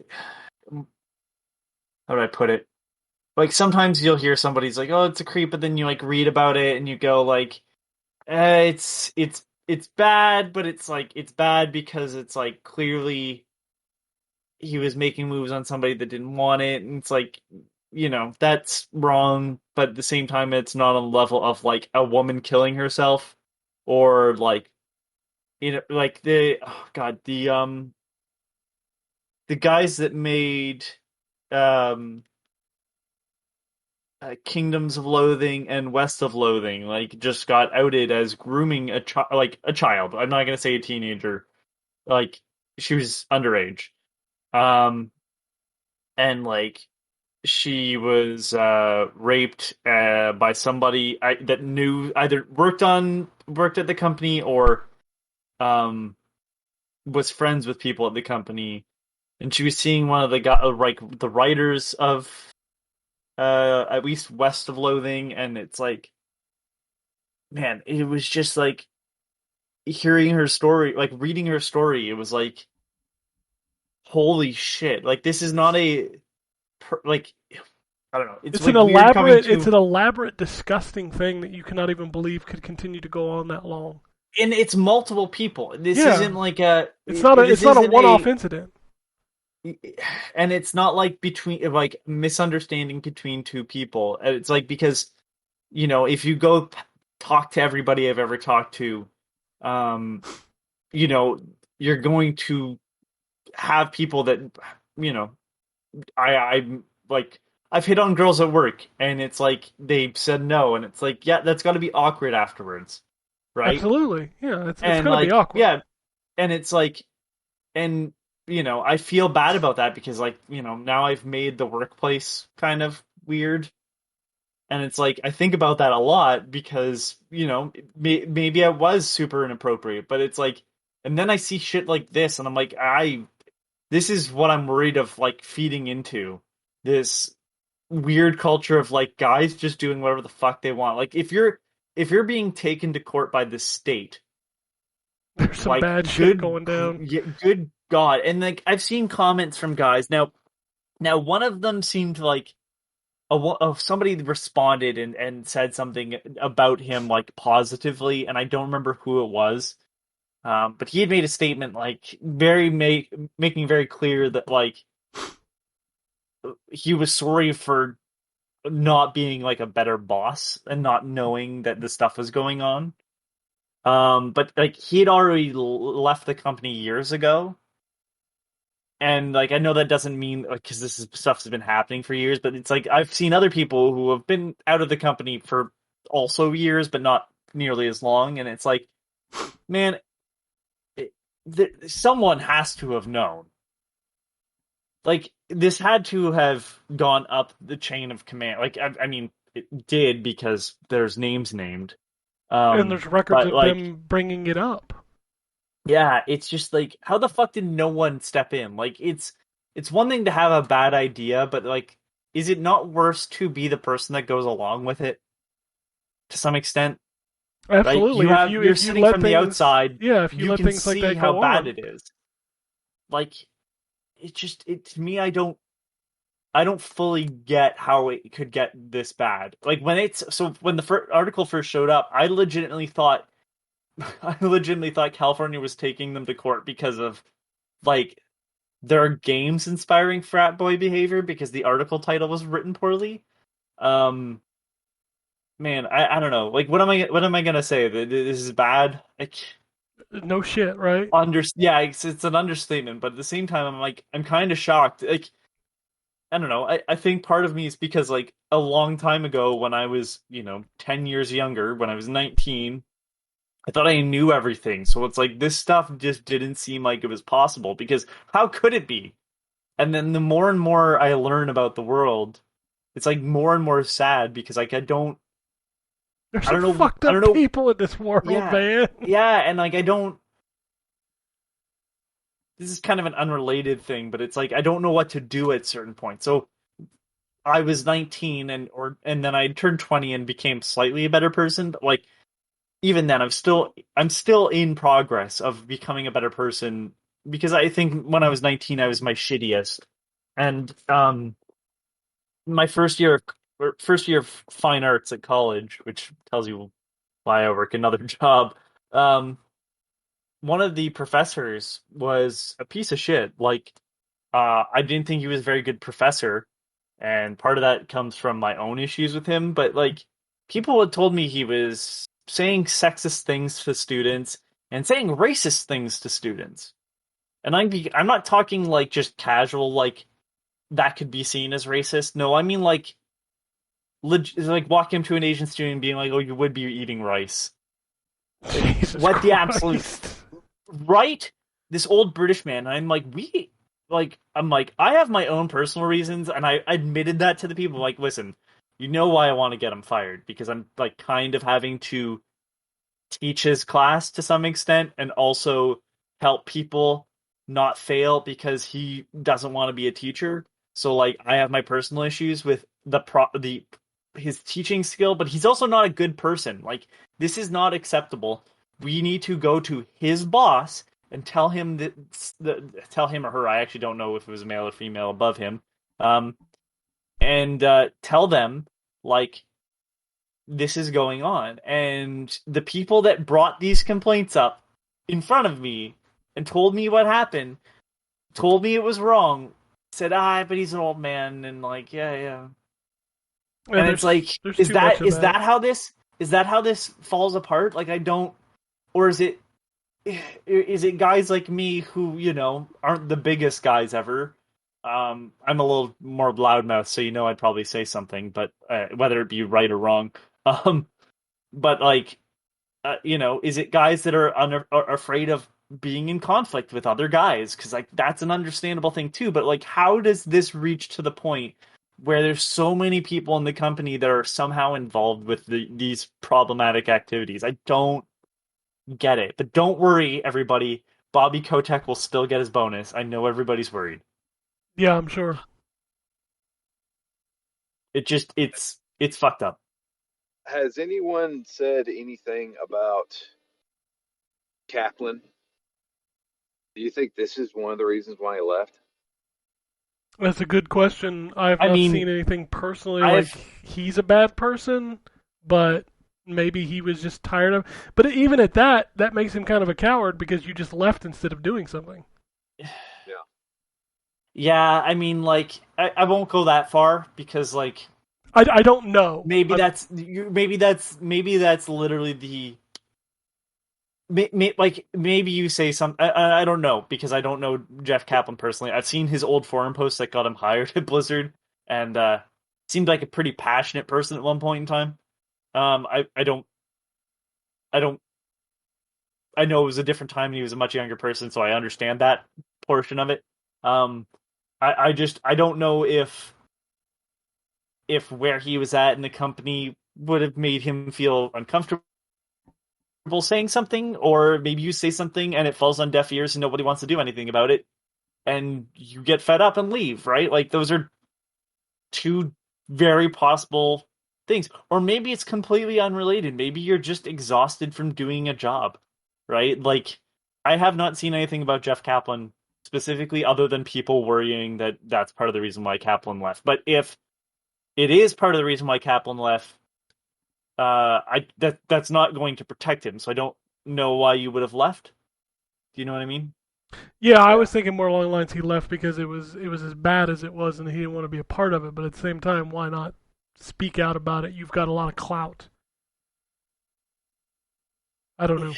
how do I put it? Like sometimes you'll hear somebody's like, "Oh, it's a creep," but then you like read about it and you go like, it's bad, but it's like it's bad because it's like clearly he was making moves on somebody that didn't want it, and it's like that's wrong, but at the same time it's not on the level of like a woman killing herself or like like the guys that made um Kingdoms of Loathing and West of Loathing like just got outed as grooming a child. I'm not gonna say a teenager. Like she was underage. Um and like she was raped by somebody that knew either worked at the company or um was friends with people at the company, and she was seeing one of the like the writers of at least West of Loathing, and it's like, man, it was just like hearing her story, like reading her story. It was like, holy shit! Like this is not like I don't know. It's like weird coming It's to, an elaborate, disgusting thing that you cannot even believe could continue to go on that long. and it's multiple people. This Yeah. isn't like It's not a one-off incident. and it's not like between like misunderstanding between two people. It's like because if you go talk to everybody I've ever talked to, um, you're going to have people that you know I'm like I've hit on girls at work, and it's like they said no, and it's like yeah, that's got to be awkward afterwards, right? Absolutely. Yeah, it's And going to be like awkward. yeah, and it's like and I feel bad about that because like now I've made the workplace kind of weird, and it's like I think about that a lot because maybe I was super inappropriate, but it's like, and then I see shit like this, and I'm like, this is what I'm worried of, like feeding into this weird culture of like guys just doing whatever the fuck they want. Like if you're being taken to court by the state, There's some like bad shit going down. good God. And like I've seen comments from guys now one of them seemed like somebody responded and said something about him like positively, and I don't remember who it was, But he had made a statement like making very clear that like he was sorry for not being like a better boss and not knowing that this stuff was going on. But like he had already left the company years ago, and like I know that doesn't mean like because stuff's been happening for years, but it's like I've seen other people who have been out of the company for also years, but not nearly as long, and it's like, man, someone has to have known. Like this had to have gone up the chain of command. Like I mean, it did because there's names named. And there's records But of like, them bringing it up. yeah, it's just like, how the fuck did no one step in? Like, it's one thing to have a bad idea, but like, is it not worse to be the person that goes along with it to some extent? Absolutely. Right? You're If you sitting let from things, the outside, yeah, if you you let can things like see that how go bad on, it is. Like, it to me, I don't fully get how it could get this bad. Like when when the article first showed up, I legitimately thought California was taking them to court because of like their games inspiring frat boy behavior because the article title was written poorly. Um, man, I don't know. Like, what am I gonna say? That this is bad? Like, no shit, right? yeah, it's an understatement, but at the same time, I'm kind of shocked. Like, I don't know. I think part of me is because like a long time ago when I was 10 years younger, when I was 19. I thought I knew everything. So it's like this stuff just didn't seem like it was possible because how could it be? And then the more and more I learn about the world, it's like more and more sad because like There's I some don't know fucked up people in this world, yeah. man. Yeah, and like I don't this is kind of an unrelated thing, but it's like I don't know what to do at certain points. So I was 19 and then I turned 20 and became slightly a better person, but like even then I'm still in progress of becoming a better person because I think when I was 19 I was my shittiest. And my first year of fine arts at college, which tells you why I work another job. Um, one of the professors was a piece of shit. Like, I didn't think he was a very good professor, and part of that comes from my own issues with him. But like, people had told me he was saying sexist things to students and saying racist things to students. And I'm not talking like just casual like that could be seen as racist. No, I mean like like walking up to an Asian student and being like, "Oh, you would be eating rice." Jesus What the absolute Christ. right? This old British man. I'm like, I'm like, I have my own personal reasons, and I admitted that to the people. Like, listen, you know why I want to get him fired because I'm like kind of having to teach his class to some extent, and also help people not fail because he doesn't want to be a teacher. So like, I have my personal issues with the his teaching skill, but he's also not a good person. Like, this is not acceptable. We need to go to his boss and tell him tell him or her. I actually don't know if it was male or female above him. Um, and tell them like this is going on. And the people that brought these complaints up in front of me and told me what happened, told me it was wrong, said, but he's an old man, and like, yeah. Yeah, And it's like, there's too much of that. Is that how this falls apart? Like, I don't, or is it guys like me who, aren't the biggest guys ever? I'm a little more loudmouth, so I'd probably say something, but whether it be right or wrong. Um, but like, is it guys that are afraid of being in conflict with other guys? Because like that's an understandable thing too. But like, how does this reach to the point where there's so many people in the company that are somehow involved with these problematic activities? I don't get it. But don't worry, everybody. Bobby Kotick will still get his bonus. I know everybody's worried. Yeah, I'm sure. It's fucked up. Has anyone said anything about Kaplan? Do you think this is one of the reasons why he left? That's a good question. I have I not mean, seen anything personally like I've he's a bad person, but Maybe he was just tired of. But even at that, that makes him kind of a coward because you just left instead of doing something. Yeah, I mean, like, I won't go that far because, like, I don't know. maybe that's literally the. Like, maybe you say something. I don't know because I don't know Jeff Kaplan personally. I've seen his old forum posts that got him hired at Blizzard, and seemed like a pretty passionate person at one point in time. I know it was a different time and he was a much younger person, so I understand that portion of it. I don't know if where he was at in the company would have made him feel uncomfortable saying something, or maybe you say something and it falls on deaf ears and nobody wants to do anything about it, and you get fed up and leave, right? Like, those are two very possible things. Or maybe it's completely unrelated. Maybe you're just exhausted from doing a job, right? Like, I have not seen anything about Jeff Kaplan specifically other than people worrying that that's part of the reason why Kaplan left. But if it is part of the reason why Kaplan left, that's not going to protect him. So I don't know why you would have left. Do you know what I mean? Yeah, I was thinking more along the lines he left because it was as bad as it was and he didn't want to be a part of it. But at the same time, why not speak out about it? You've got a lot of clout. I don't know.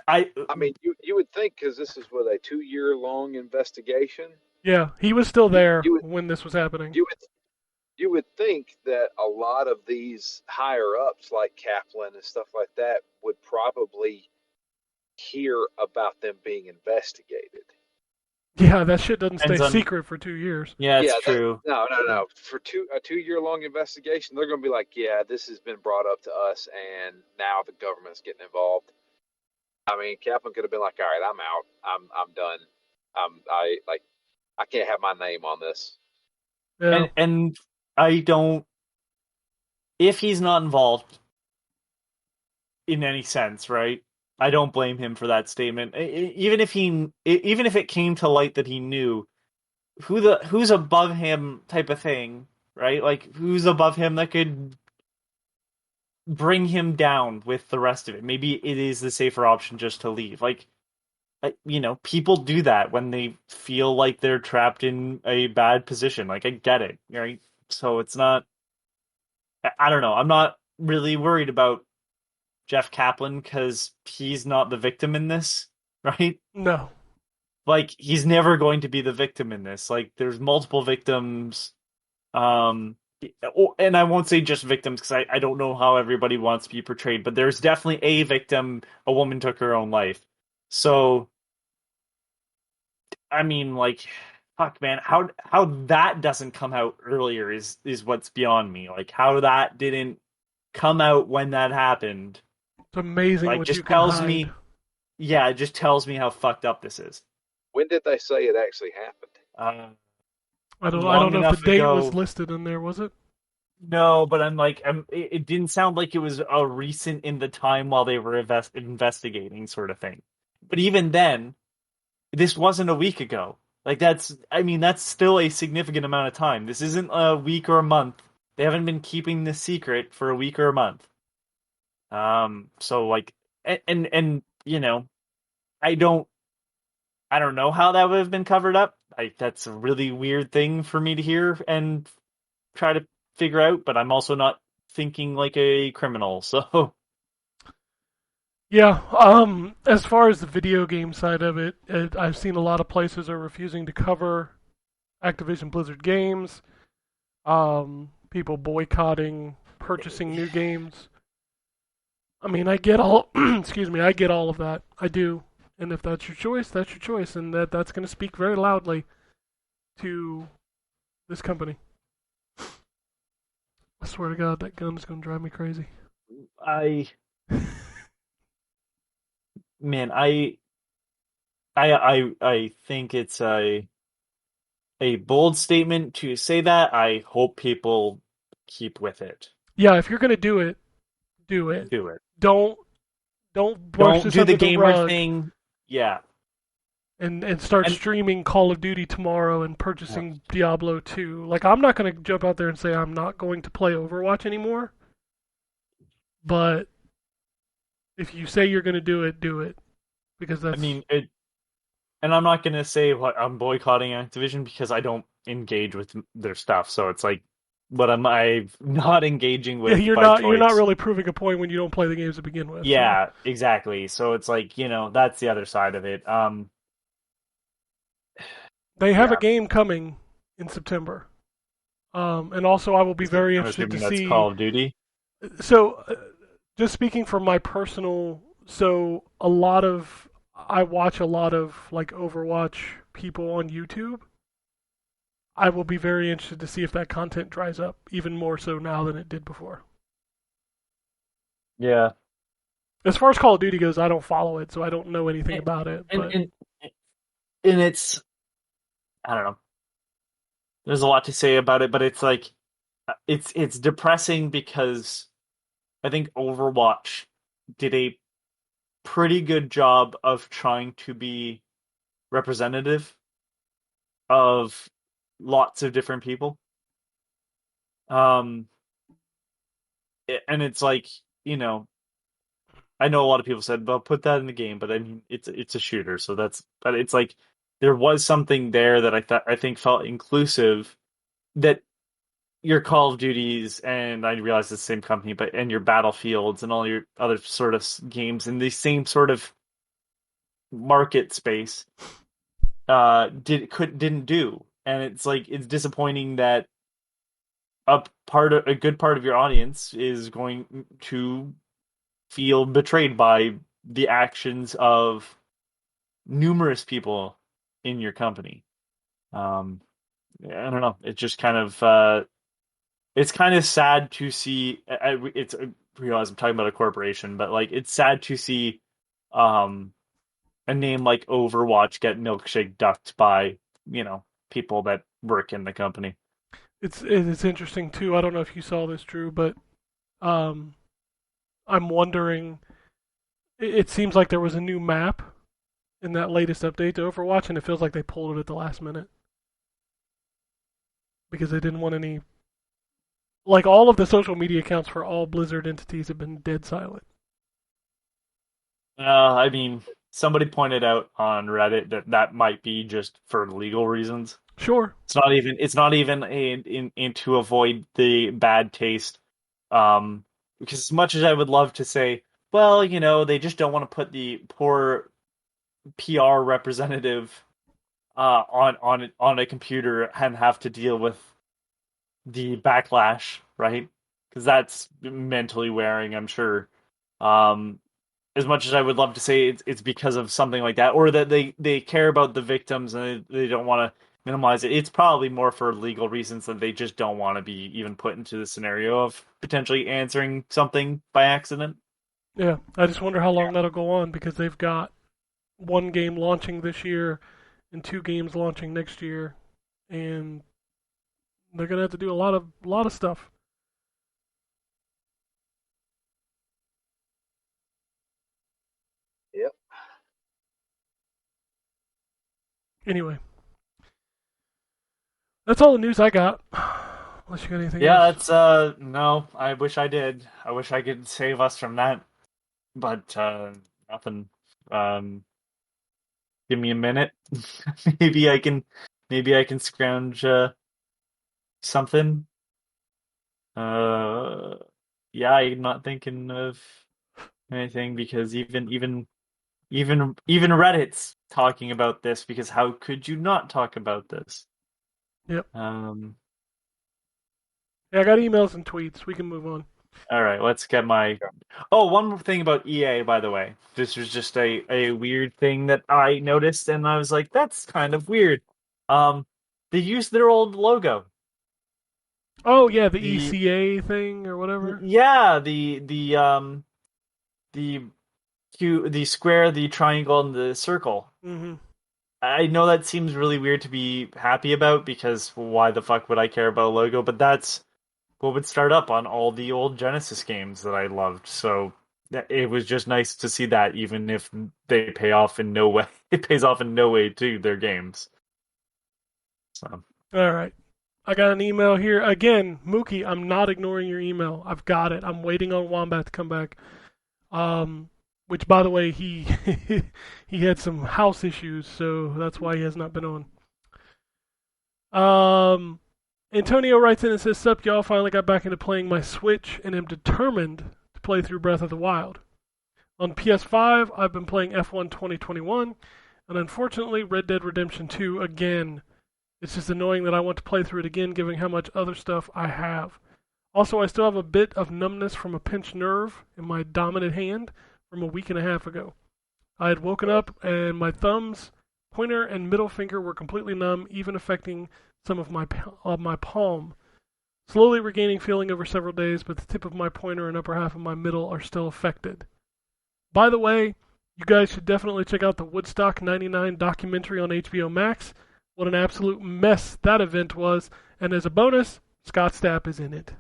I mean, you would think, because this is what, a 2-year-long investigation. Yeah, he was still there you would- when this was happening. You would think that a lot of these higher ups, like Kaplan and stuff like that, would probably hear about them being investigated. Yeah, that shit doesn't stay Depends on- secret for 2 years. Yeah, it's Yeah, true. No. For a 2-year-long investigation, they're going to be like, yeah, this has been brought up to us, and now the government's getting involved. I mean, Kaplan could have been like, all right, I'm out. I'm done. I can't have my name on this. Yeah. And I don't. If he's not involved in any sense, right? I don't blame him for that statement. Even if it came to light that he knew who's above him, type of thing, right? Like, who's above him that could bring him down with the rest of it. Maybe it is the safer option just to leave. Like, people do that when they feel like they're trapped in a bad position. Like, I get it, right? So it's not. I don't know. I'm not really worried about Jeff Kaplan because he's not the victim in this, right? No. Like, he's never going to be the victim in this. Like, there's multiple victims. And I won't say just victims because I don't know how everybody wants to be portrayed, but there's definitely a victim. A woman took her own life. So, I mean, like, fuck, man, how that doesn't come out earlier is what's beyond me. Like, how that didn't come out when that happened. It's amazing Like, what just you can tells hide. me. Yeah, it just tells me how fucked up this is. When did they say it actually happened? I don't long know if enough the date was ago. listed in there, was it? No, but it didn't sound like it was a recent in the time while they were investigating sort of thing. But even then, this wasn't a week ago. Like, that's still a significant amount of time. This isn't a week or a month. They haven't been keeping this secret for a week or a month. So, like, and I don't know how that would have been covered up. That's a really weird thing for me to hear and try to figure out, but I'm also not thinking like a criminal, so. Yeah, as far as the video game side of it, I've seen a lot of places are refusing to cover Activision Blizzard games, people boycotting purchasing new games. I mean, I get all, I get all of that. I do. And if that's your choice, that's your choice, and that's going to speak very loudly to this company. I swear to God, that gun is going to drive me crazy. I think it's a bold statement to say that. I hope people keep with it. Yeah, if you're going to do it, do it. Do it. Don't brush this do under the gamer rug thing. Yeah. And start streaming Call of Duty tomorrow and purchasing Diablo 2. Like, I'm not going to jump out there and say I'm not going to play Overwatch anymore. But If you say you're going to do it, because I that's. mean, and I'm not gonna say what I'm boycotting Activision because I don't engage with their stuff. So it's like, what am I not engaging Yeah, with by you're not choice? really proving a point when you don't play the games to begin with. So. Yeah, exactly. So it's like, that's the other side of it. They have a Yeah, game coming in September. And also, I will be very I'm interested to assuming that's see. Call of Duty. So, just speaking from my personal, so I watch a lot of like Overwatch people on YouTube. I will be very interested to see if that content dries up even more so now than it did before. Yeah, As far as Call of Duty goes, I don't follow it, so I don't know anything and about it. and But and, and it's, I don't know. There's a lot to say about it, but it's like, it's depressing because I think Overwatch did a pretty good job of trying to be representative of lots of different people. Um, and it's like, you know, I know a lot of people said, "Well, put that in the game," but I mean, it's a shooter, so but it's like there was something there that I think felt inclusive, that your Call of Duties, and I realize it's the same company, but and your Battlefields and all your other sort of games in the same sort of market space didn't do. And it's like, it's disappointing that a good part of your audience is going to feel betrayed by the actions of numerous people in your company. Um, I don't know. It's just kind of it's kind of sad to see. I realize I'm talking about a corporation, but like, it's sad to see um, a name like Overwatch get milkshake ducked by people that work in the company. it's interesting too. I don't know if you saw this, Drew, but um, I'm wondering. It seems like there was a new map in that latest update to Overwatch, and it feels like they pulled it at the last minute because they didn't want any. Like all of the social media accounts for all Blizzard entities have been dead silent. I mean, somebody pointed out on Reddit that might be just for legal reasons. Sure. It's not even in to avoid the bad taste. Because as much as I would love to say, well, they just don't want to put the poor PR representative on a computer and have to deal with the backlash, right? Because that's mentally wearing, I'm sure. Um, as much as I would love to say it's because of something like that, or that they care about the victims and they don't want to minimize it, it's probably more for legal reasons that they just don't want to be even put into the scenario of potentially answering something by accident. Yeah. I just wonder how long that'll go on because they've got one game launching this year and two games launching next year, and they're gonna have to do a lot of stuff. Yep. Anyway, that's all the news I got. Unless you got anything Yeah, else. that's no, I wish I did. I wish I could save us from that, but nothing. Um, give me a minute. maybe I can maybe I can scrounge something. Uh, yeah, I'm not thinking of anything because even Reddit's talking about this, because how could you not talk about this? Yep. Um, Yeah, I got emails and tweets. We can move on. all right, let's get my. Oh, one more thing about EA, by the way. This was just a weird thing that I noticed, and I was like, that's kind of weird. Um, they used their old logo. Oh yeah, the The ECA thing or whatever. yeah, the the square, the triangle, and the circle. Mm-hmm. I know that seems really weird to be happy about, because why the fuck would I care about a logo? But that's what would start up on all the old Genesis games that I loved. So it was just nice to see that, even if they pay off in no way. It pays off in no way to their games. So All right. I got an email here again, Mookie. I'm not ignoring your email. I've got it. I'm waiting on Wombat to come back. which, by the way, he he had some house issues, so that's why he has not been on. Antonio writes in and says, "Sup, y'all, finally got back into playing my Switch and am determined to play through Breath of the Wild. On PS5, I've been playing F1 2021, and unfortunately, Red Dead Redemption 2 again. It's just annoying that I want to play through it again, given how much other stuff I have. Also, I still have a bit of numbness from a pinched nerve in my dominant hand from a week and a half ago. I had woken up, and my thumbs, pointer, and middle finger were completely numb, even affecting some of my palm. Slowly regaining feeling over several days, but the tip of my pointer and upper half of my middle are still affected. By the way, you guys should definitely check out the Woodstock 99 documentary on HBO Max. What an absolute mess that event was. And as a bonus, Scott Stapp is in it."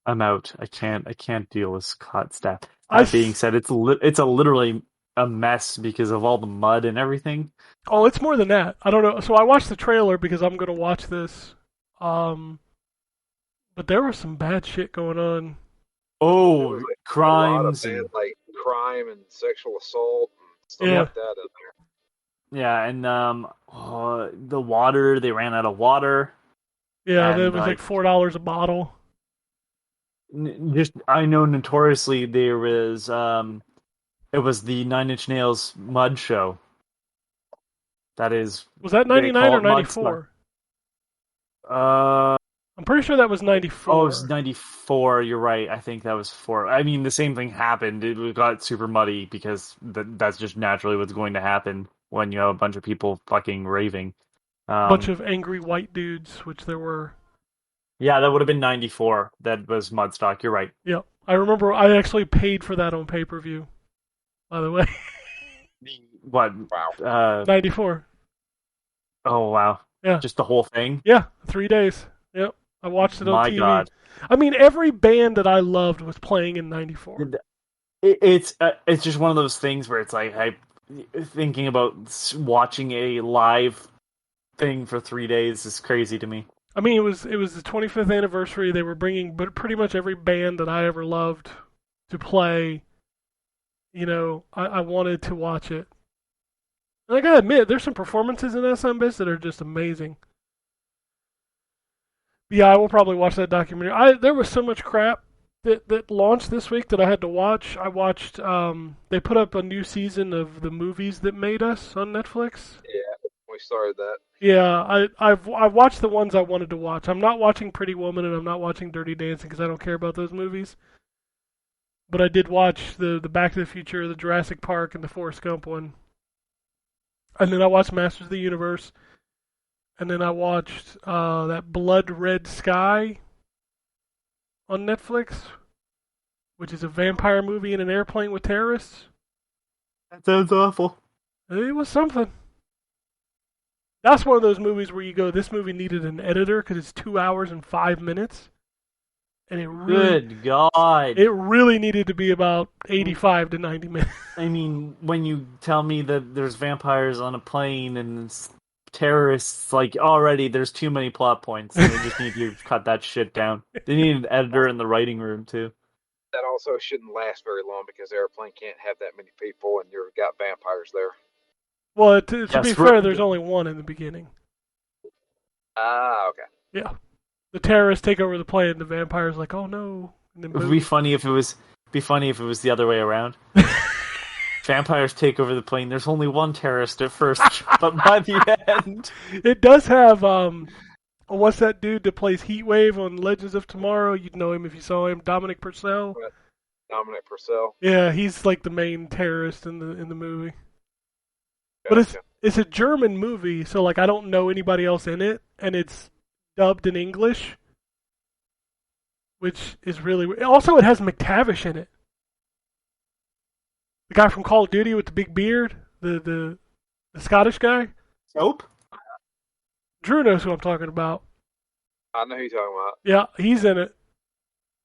I'm out. I can't deal with Scott Stapp. That being said, it's literally a mess because of all the mud and everything. Oh, it's more than that. I don't know. So I watched the trailer because I'm going to watch this. But there was some bad shit going on. Oh, Like crimes. A lot of bad, like crime and sexual assault and stuff Yeah. like that in there. Yeah, and the water, they ran out of water. Yeah, And, it was like $4 a bottle. I know notoriously there was it was the 9 Inch Nails mud show. That is, Was that they 99 call or it Mud 94? Smut. I'm pretty sure that was 94. Oh, it was 94. You're right. I think that was 4. I mean, the same thing happened. It got super muddy because that's just naturally what's going to happen when you have a bunch of people fucking raving. A bunch of angry white dudes, which there were. Yeah, that would have been 94. That was Mudstock. You're right. Yep. I remember I actually paid for that on pay-per-view, by the way. What? Wow. 94. Oh, wow. Yeah. Just the whole thing? Yeah, 3 days. Yep. I watched it on My TV. God. I mean, every band that I loved was playing in 94. It's just one of those things where it's like, thinking about watching a live thing for 3 days is crazy to me. I mean, it was the 25th anniversary. They were bringing pretty much every band that I ever loved to play. You know, I wanted to watch it. And I gotta admit, there's some performances in that sumbitch that are just amazing. But yeah, I will probably watch that documentary. There was so much crap that launched this week that I had to watch. I watched. They put up a new season of the movies that made us on Netflix. Yeah, we started that. Yeah, I've watched the ones I wanted to watch. I'm not watching Pretty Woman and I'm not watching Dirty Dancing because I don't care about those movies. But I did watch the Back to the Future, the Jurassic Park, and the Forrest Gump one. And then I watched Masters of the Universe. And then I watched that Blood Red Sky on Netflix, which is a vampire movie in an airplane with terrorists. That sounds awful. It was something. That's one of those movies where you go, this movie needed an editor because it's 2 hours and 5 minutes. And it really, Good God. it really needed to be about 85 to 90 minutes. I mean, when you tell me that there's vampires on a plane and it's terrorists, like, already there's too many plot points. And they just need to cut that shit down. They need an editor in the writing room, too. That also shouldn't last very long because the airplane can't have that many people and you've got vampires there. Well, to Yes, be fair, there's only one in the beginning. Ah, okay. Yeah. The terrorists take over the plane, and the vampire's like, oh no. And then It would be funny if it was the other way around. Vampires take over the plane. There's only one terrorist at first, but by the end, It does have, what's that dude that plays Heatwave on Legends of Tomorrow? You'd know him if you saw him, Dominic Purcell. Dominic Purcell. Yeah, he's like the main terrorist in the movie. But it's a German movie, so like I don't know anybody else in it, and it's dubbed in English, which is really weird. Also, it has McTavish in it. The guy from Call of Duty with the big beard, the Scottish guy. Nope. Drew knows who I'm talking about. I know who you're talking about. Yeah, he's in it.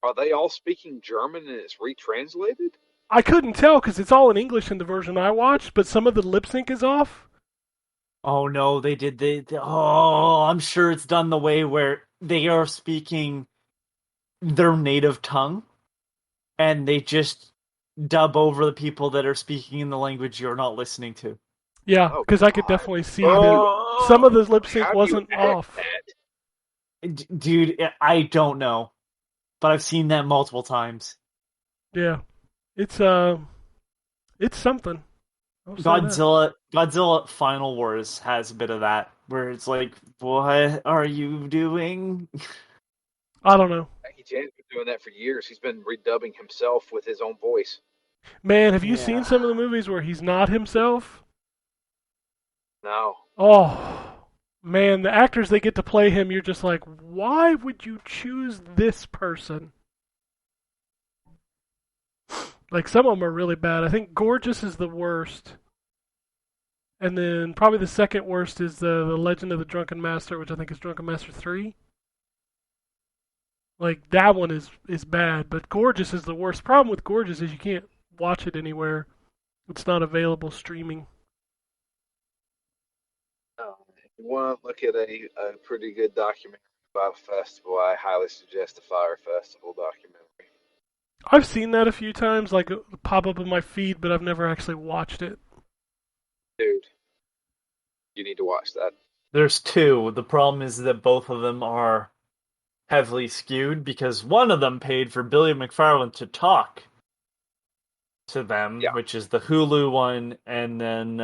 Are they all speaking German and it's retranslated? I couldn't tell because it's all in English in the version I watched, but some of the lip sync is off. Oh no, they did. I'm sure it's done the way where they are speaking their native tongue, and they just dub over the people that are speaking in the language you're not listening to. Yeah, Oh, because I could God. definitely see that some of the lip sync How do you wasn't edit off. that? Dude, I don't know, but I've seen that multiple times. Yeah, it's something. I'll say that. Godzilla Final Wars has a bit of that, where it's like, what are you doing? I don't know, Jackie Chan's been doing that for years. He's been redubbing himself with his own voice. man. Have you Yeah. seen some of the movies where he's not himself? No. Oh, man, the actors they get to play him, you're just like, why would you choose this person? Like, some of them are really bad. I think Gorgeous is the worst. And then probably the second worst is the Legend of the Drunken Master, which I think is Drunken Master 3. Like, that one is bad, but Gorgeous is the worst. Problem with Gorgeous is you can't watch it anywhere. It's not available streaming. If you want to look at a pretty good documentary about a festival, I highly suggest the Fire Festival documentary. I've seen that a few times, like pop up in my feed, but I've never actually watched it. Dude, you need to watch that. There's two. The problem is that both of them are heavily skewed because one of them paid for Billy McFarland to talk to them, Yeah. which is the Hulu one, and then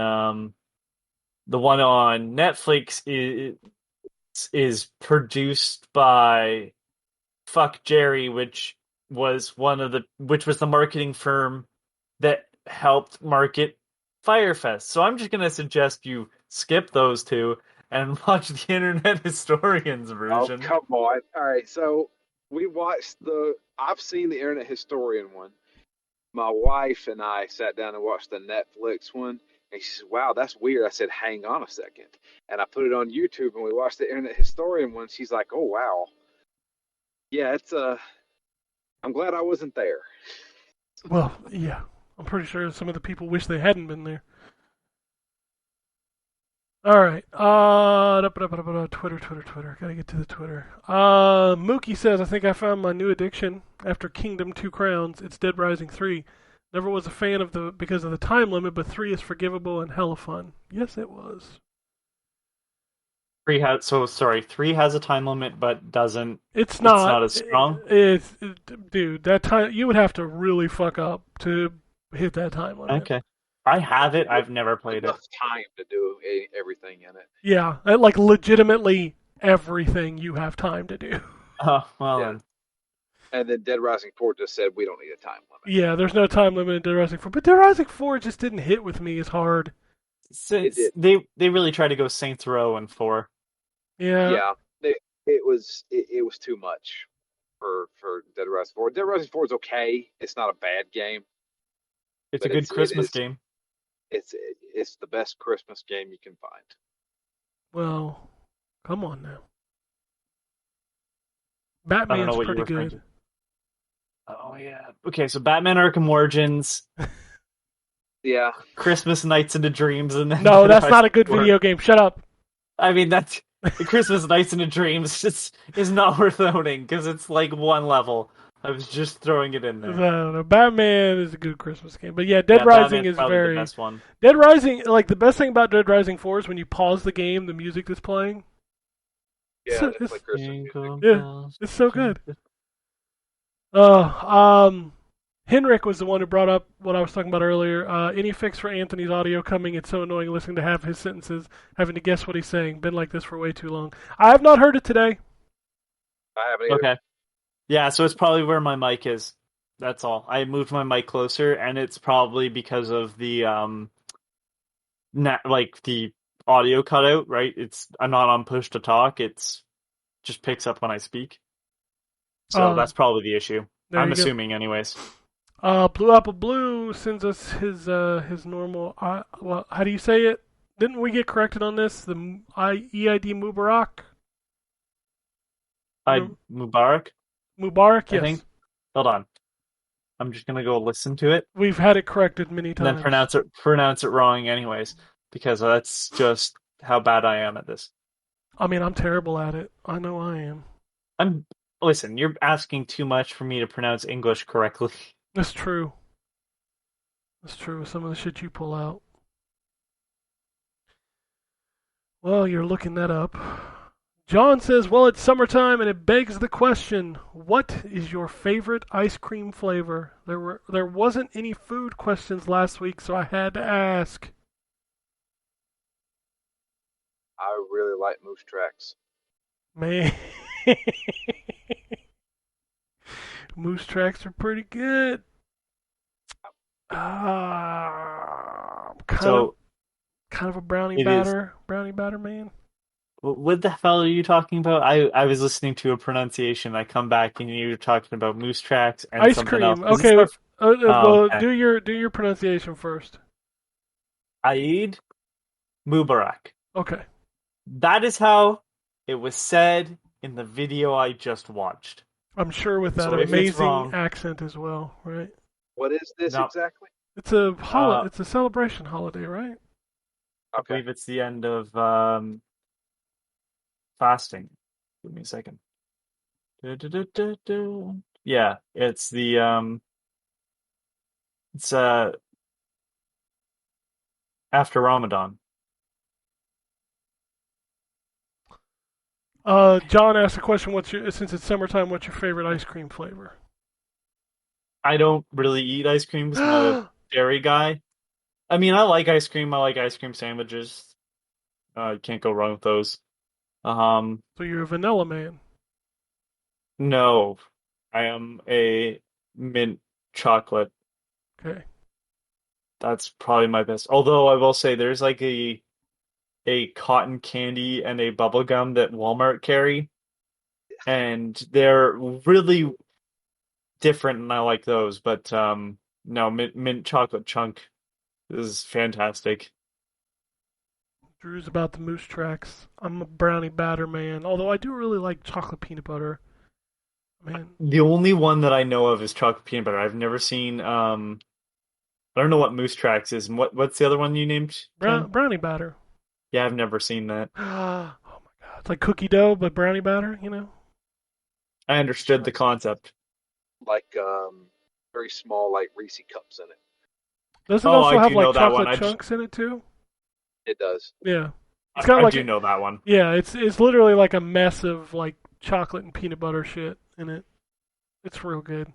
the one on Netflix is produced by Fuck Jerry, which was the marketing firm that helped market Firefest. So I'm just gonna suggest you skip those two and watch the Internet Historians version. Oh, come on. All right, so I've seen the Internet Historian one. My wife and I sat down and watched the Netflix one, and she said, wow, that's weird. I said, hang on a second. And I put it on YouTube, and we watched the Internet Historian one. She's like, oh, wow. Yeah, I'm glad I wasn't there. Well, yeah. I'm pretty sure some of the people wish they hadn't been there. Alright. Twitter. Gotta get to the Twitter. Mookie says, I think I found my new addiction after Kingdom 2 Crowns. It's Dead Rising 3. Never was a fan of because of the time limit, but 3 is forgivable and hella fun. Yes, it was. 3 has a time limit, but doesn't. It's not. It's not as strong. Dude, that time you would have to really fuck up to hit that time limit. Okay, I have it. I've never played it. Enough time to do everything in it. Yeah, like legitimately everything you have time to do. Oh well. Yeah. Then. And then Dead Rising 4 just said we don't need a time limit. Yeah, there's no time limit in Dead Rising 4, but Dead Rising 4 just didn't hit with me as hard. Since they really tried to go Saints Row and 4. Yeah. It was too much for Dead Rising 4. Dead Rising 4 is okay. It's not a bad game. It's a good Christmas game. It's the best Christmas game you can find. Well, come on now. I don't know Batman's what you pretty were good. thinking. Oh yeah. Okay, so Batman Arkham Origins, Yeah. Christmas Nights into Dreams, and then No, that's not a good video game. Shut up. I mean, that's the Christmas Nights into Dreams is not worth owning because it's like one level. I was just throwing it in there. No, Batman is a good Christmas game, but yeah, Dead Rising Batman's is probably very. the best one. Dead Rising, like the best thing about Dead Rising 4 is when you pause the game, the music that's playing. Yeah, It's- it's like Christmas music. Yeah, it's so good. Henrik was the one who brought up what I was talking about earlier. Any fix for Anthony's audio coming? It's so annoying listening to half his sentences, having to guess what he's saying. Been like this for way too long. I have not heard it today. I haven't either. Okay. Yeah, so it's probably where my mic is. That's all. I moved my mic closer, and it's probably because of the the audio cutout. Right? I'm not on push to talk. It's just picks up when I speak. So that's probably the issue. I'm assuming, anyways. Blue Apple Blue sends us his normal. Well, how do you say it? Didn't we get corrected on this? The EID Mubarak. Mubarak. Mubarak, yes. I think. Hold on. I'm just gonna go listen to it. We've had it corrected many times. And then pronounce it wrong, anyways, because that's just how bad I am at this. I mean, I'm terrible at it. I know I am. Listen, you're asking too much for me to pronounce English correctly. That's true. That's true with some of the shit you pull out. Well, you're looking that up. John says, well, it's summertime and it begs the question, what is your favorite ice cream flavor? There wasn't any food questions last week, so I had to ask. I really like Moose Tracks. Man. Moose Tracks are pretty good. Kind of a brownie batter man. What the hell are you talking about? I was listening to a pronunciation. I come back and you were talking about moose tracks and Ice something cream. else. Okay. Well, okay. do your pronunciation first. Eid Mubarak. Okay. That is how it was said in the video I just watched. I'm sure with that So if it's amazing wrong- accent as well, right? What is this No. exactly? It's it's a celebration holiday, right? I believe it's the end of fasting. Give me a second. Yeah, it's the it's after Ramadan. John asked the question, since it's summertime, what's your favorite ice cream flavor? I don't really eat ice cream because I'm a dairy guy. I mean, I like ice cream. I like ice cream sandwiches. You can't go wrong with those. So you're a vanilla man. No, I am a mint chocolate. Okay. That's probably my best. Although I will say there's like a cotton candy and a bubble gum that Walmart carry, and they're really different, and I like those. But no, mint chocolate chunk is fantastic. Drew's about the moose tracks. I'm a brownie batter man, although I do really like chocolate peanut butter. Man, The only one that I know of is chocolate peanut butter. I've never seen. I don't know what moose tracks is. And what's the other one you named? Ken? brownie batter. Yeah, I've never seen that. Oh my god, it's like cookie dough but brownie batter. You know. I understood the concept. Like very small, like Reese cups in it. Does it Oh, also I have do know like that one. chocolate chunks in it too? It does. Yeah. It's got I like do know that one. Yeah, it's literally like a mess of like chocolate and peanut butter shit in it. It's real good.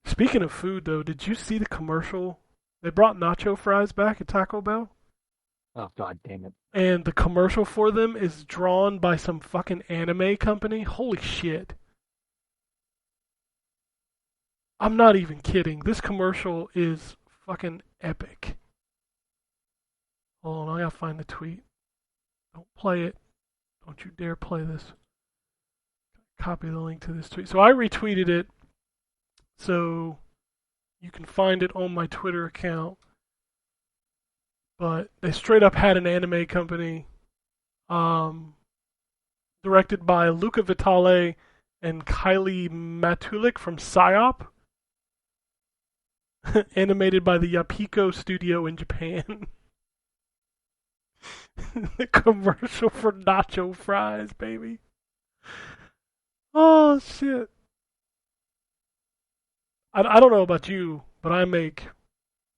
Speaking of food though, did you see the commercial? They brought nacho fries back at Taco Bell, Oh, god damn it. and the commercial for them is drawn by some fucking anime company. Holy shit. I'm not even kidding. This commercial is fucking epic. Hold on, I gotta find the tweet. Don't play it. Don't you dare play this. Copy the link to this tweet. So I retweeted it, so you can find it on my Twitter account. But they straight up had an anime company, directed by Luca Vitale and Kylie Matulik from PSYOP, animated by the Yapiko studio in Japan. The commercial for nacho fries, baby. Oh, shit. I don't know about you, but I make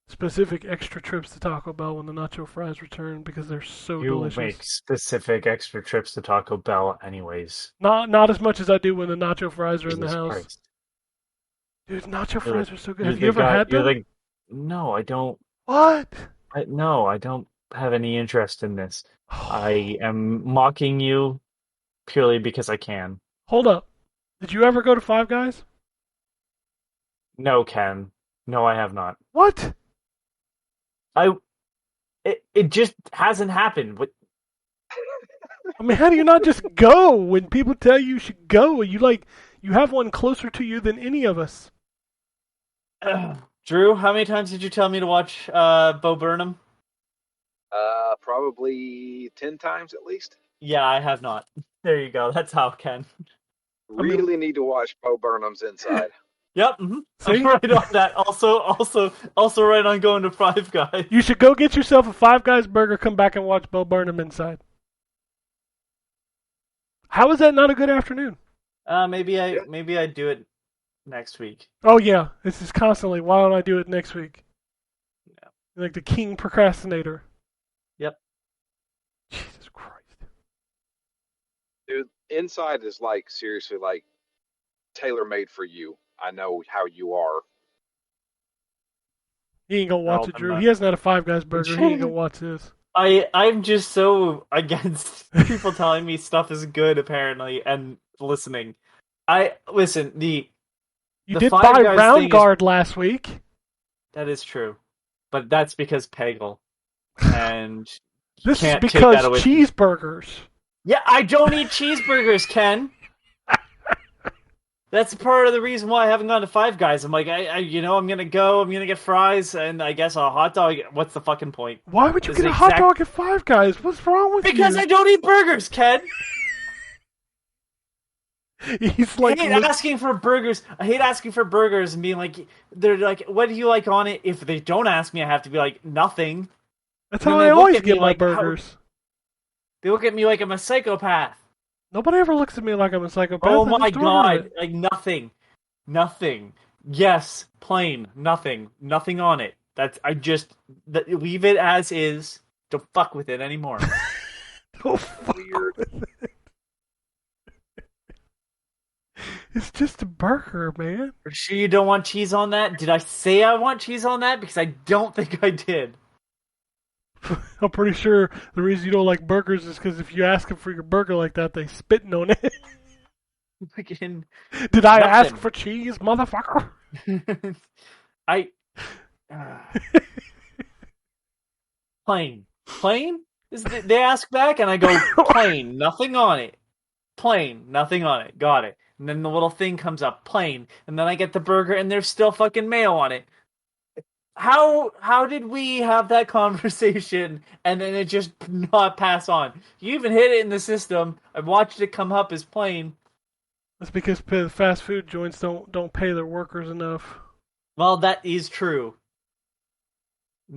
specific extra trips to Taco Bell when the nacho fries return because they're so You delicious. make specific extra trips to Taco Bell anyways. Not as much as I do when the nacho fries are in the Jesus house. Christ. Dude, nacho You're fries the- are so good. You're Have the you ever guy- had you're them? the- No, I don't. What? No, I don't have any interest in this. I am mocking you purely because I can. Hold up. Did you ever go to Five Guys? No, Ken. No, I have not. What? It just hasn't happened. I mean, how do you not just go when people tell you should go? You have one closer to you than any of us. Drew, how many times did you tell me to watch Bo Burnham? Probably 10 times at least. Yeah, I have not. There you go. That's how, Ken. Really need to watch Bo Burnham's Inside. Yep. See? I'm right on that. Also right on going to Five Guys. You should go get yourself a Five Guys burger, come back and watch Bo Burnham Inside. How is that not a good afternoon? Maybe I do it next week. Oh yeah, this is constantly. Why don't I do it next week? Yeah. You're like the king procrastinator. Yep. Jesus Christ. Dude, Inside is like seriously like tailor made for you. I know how you are. He ain't gonna They're all watch it, been Drew. my- He hasn't had a Five Guys burger. He ain't gonna watch this. I'm just so against people telling me stuff is good apparently and listening. Listen, You The did Five buy Guys Round thing is- Guard last week. that is true. But that's because Peggle. And you This is can't take because that away. cheeseburgers. Yeah, I don't eat cheeseburgers, Ken. That's part of the reason why I haven't gone to Five Guys. I'm like, I'm gonna get fries and I guess a hot dog. What's the fucking point? Why would you This get a is hot exact- dog at Five Guys? What's wrong with Because you? I don't eat burgers, Ken. He's like, I hate asking for burgers. I hate asking for burgers and being like, they're like, what do you like on it? If they don't ask me, I have to be like, nothing. that's and how they I look always at me get my like, how- burgers. They look at me like I'm a psychopath. Nobody ever looks at me like I'm a psychopath. Oh I my just order god! it. Like nothing. Yes, plain, nothing on it. Leave it as is. Don't fuck with it anymore. Don't fuck Weird. with it. It's just a burger, man. Are you sure you don't want cheese on that? Did I say I want cheese on that? Because I don't think I did. I'm pretty sure the reason you don't like burgers is because if you ask them for your burger like that, they spitting on it. Fucking Did I ask Nothing. for cheese, motherfucker? I plain. They ask back and I go plain, nothing on it. Plain, nothing on it. Got it. And then the little thing comes up, plain, and then I get the burger and there's still fucking mayo on it. How did we have that conversation and then it just not pass on? You even hit it in the system. I watched it come up as plain. That's because fast food joints don't pay their workers enough. Well, that is true.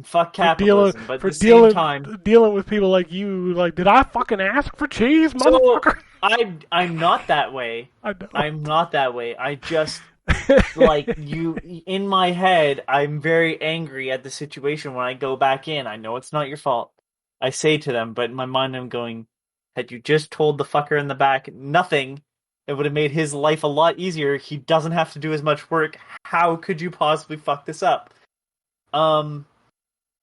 Fuck For dealing, capitalism, but at for the dealing, same time, dealing with people like you, like, did I fucking ask for cheese, So- motherfucker? I'm not that way. I know. I'm not that way. I just like you in my head. I'm very angry at the situation when I go back in. I know it's not your fault. I say to them, but in my mind, I'm going, had you just told the fucker in the back nothing, it would have made his life a lot easier. He doesn't have to do as much work. How could you possibly fuck this up?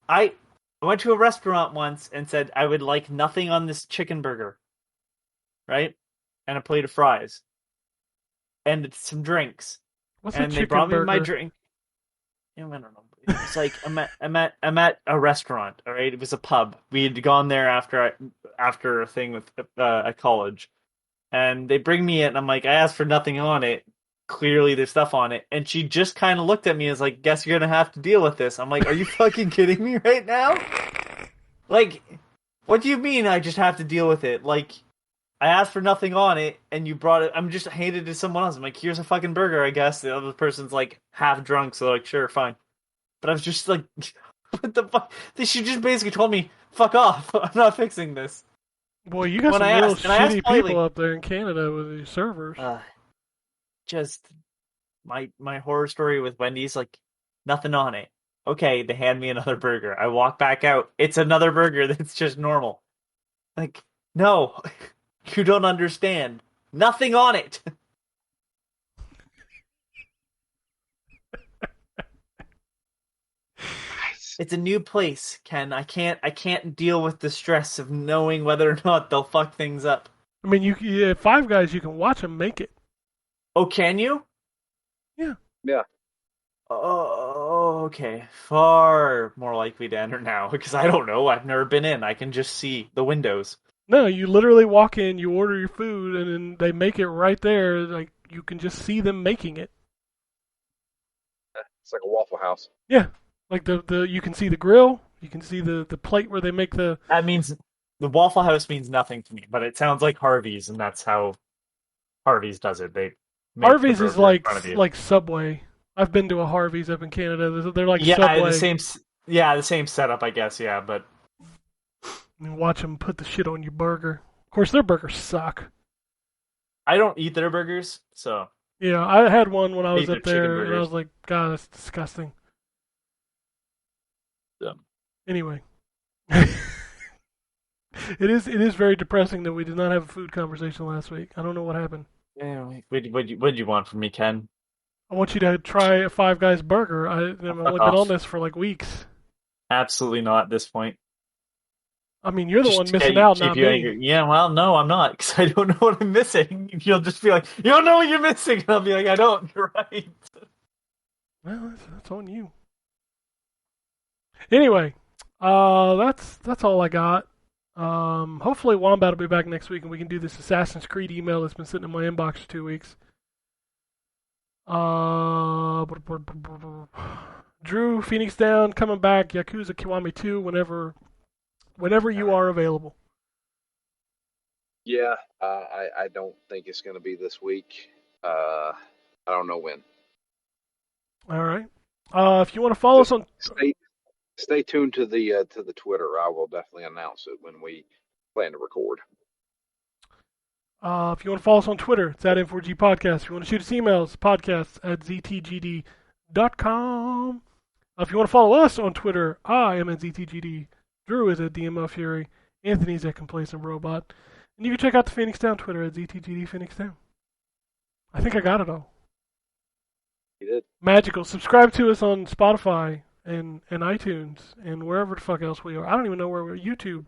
I went to a restaurant once and said I would like nothing on this chicken burger, right? And a plate of fries, and some drinks. What's And a they chicken brought me burger? my drink. I don't know. It's like I'm at a restaurant. All right, it was a pub. We had gone there after a thing with at college, and they bring me it, and I'm like, I asked for nothing on it. Clearly, there's stuff on it, and she just kind of looked at me as like, guess you're gonna have to deal with this. I'm like, are you fucking kidding me right now? Like, what do you mean I just have to deal with it? Like, I asked for nothing on it, and you brought it. I'm just handed it to someone else. I'm like, here's a fucking burger, I guess. The other person's like half drunk, so they're like, sure, fine. But I was just like, what the fuck? She just basically told me, fuck off. I'm not fixing this. Boy, you got when some I real asked- and I asked shitty politely- people up there in Canada with these servers. Just my horror story with Wendy's, like, nothing on it. Okay, they hand me another burger. I walk back out. It's another burger that's just normal. Like, no, you don't understand. Nothing on it. It's a new place, Ken. I can't deal with the stress of knowing whether or not they'll fuck things up. I mean, at Five Guys, you can watch them make it. Oh, can you? Yeah. Yeah. Oh, okay. Far more likely to enter now, because I don't know. I've never been in. I can just see the windows. No, you literally walk in, you order your food, and then they make it right there. Like, you can just see them making it. It's like a Waffle House. Yeah. Like, you can see the grill, you can see the plate where they make the... That means the Waffle House means nothing to me, but it sounds like Harvey's, and that's how Harvey's does it. They make Harvey's the is burger in front of you. like Subway. I've been to a Harvey's up in Canada. They're like yeah, Subway. the same setup, I guess. Yeah, but And watch them put the shit on your burger. Of course, their burgers suck. I don't eat their burgers, so Yeah, I had one when I was These are up chicken there, and I burgers. was like, God, that's disgusting. Yeah. Anyway. It is very depressing that we did not have a food conversation last week. I don't know what happened. Yeah, what you want from me, Ken? I want you to try a Five Guys burger. I've only Fuck been on off. this for like weeks. Absolutely not at this point. I mean, you're the Just one to missing out, keep not you me. angry. Yeah, well, no, I'm not, because I don't know what I'm missing. You'll just be like, you don't know what you're missing, and I'll be like, I don't. You're right. Well, that's on you. Anyway, that's all I got. Hopefully Wombat will be back next week and we can do this Assassin's Creed email that's been sitting in my inbox for 2 weeks. Drew, Phoenix Down, coming back. Yakuza Kiwami 2, whenever you are available. Yeah, I don't think it's going to be this week. I don't know when. All right. If you want to follow us on, Stay tuned to the Twitter. I will definitely announce it when we plan to record. if you want to follow us on Twitter, it's at N4G Podcast. If you want to shoot us emails, podcasts at ZTGD.com. If you want to follow us on Twitter, I am at ZTGD. Drew is at DML Fury. Anthony's at Complacent Robot. And you can check out the Phoenix Down Twitter at ZTGD Phoenix Down. I think I got it all. You did. Magical. Subscribe to us on Spotify and iTunes and wherever the fuck else we are. I don't even know where we're. YouTube.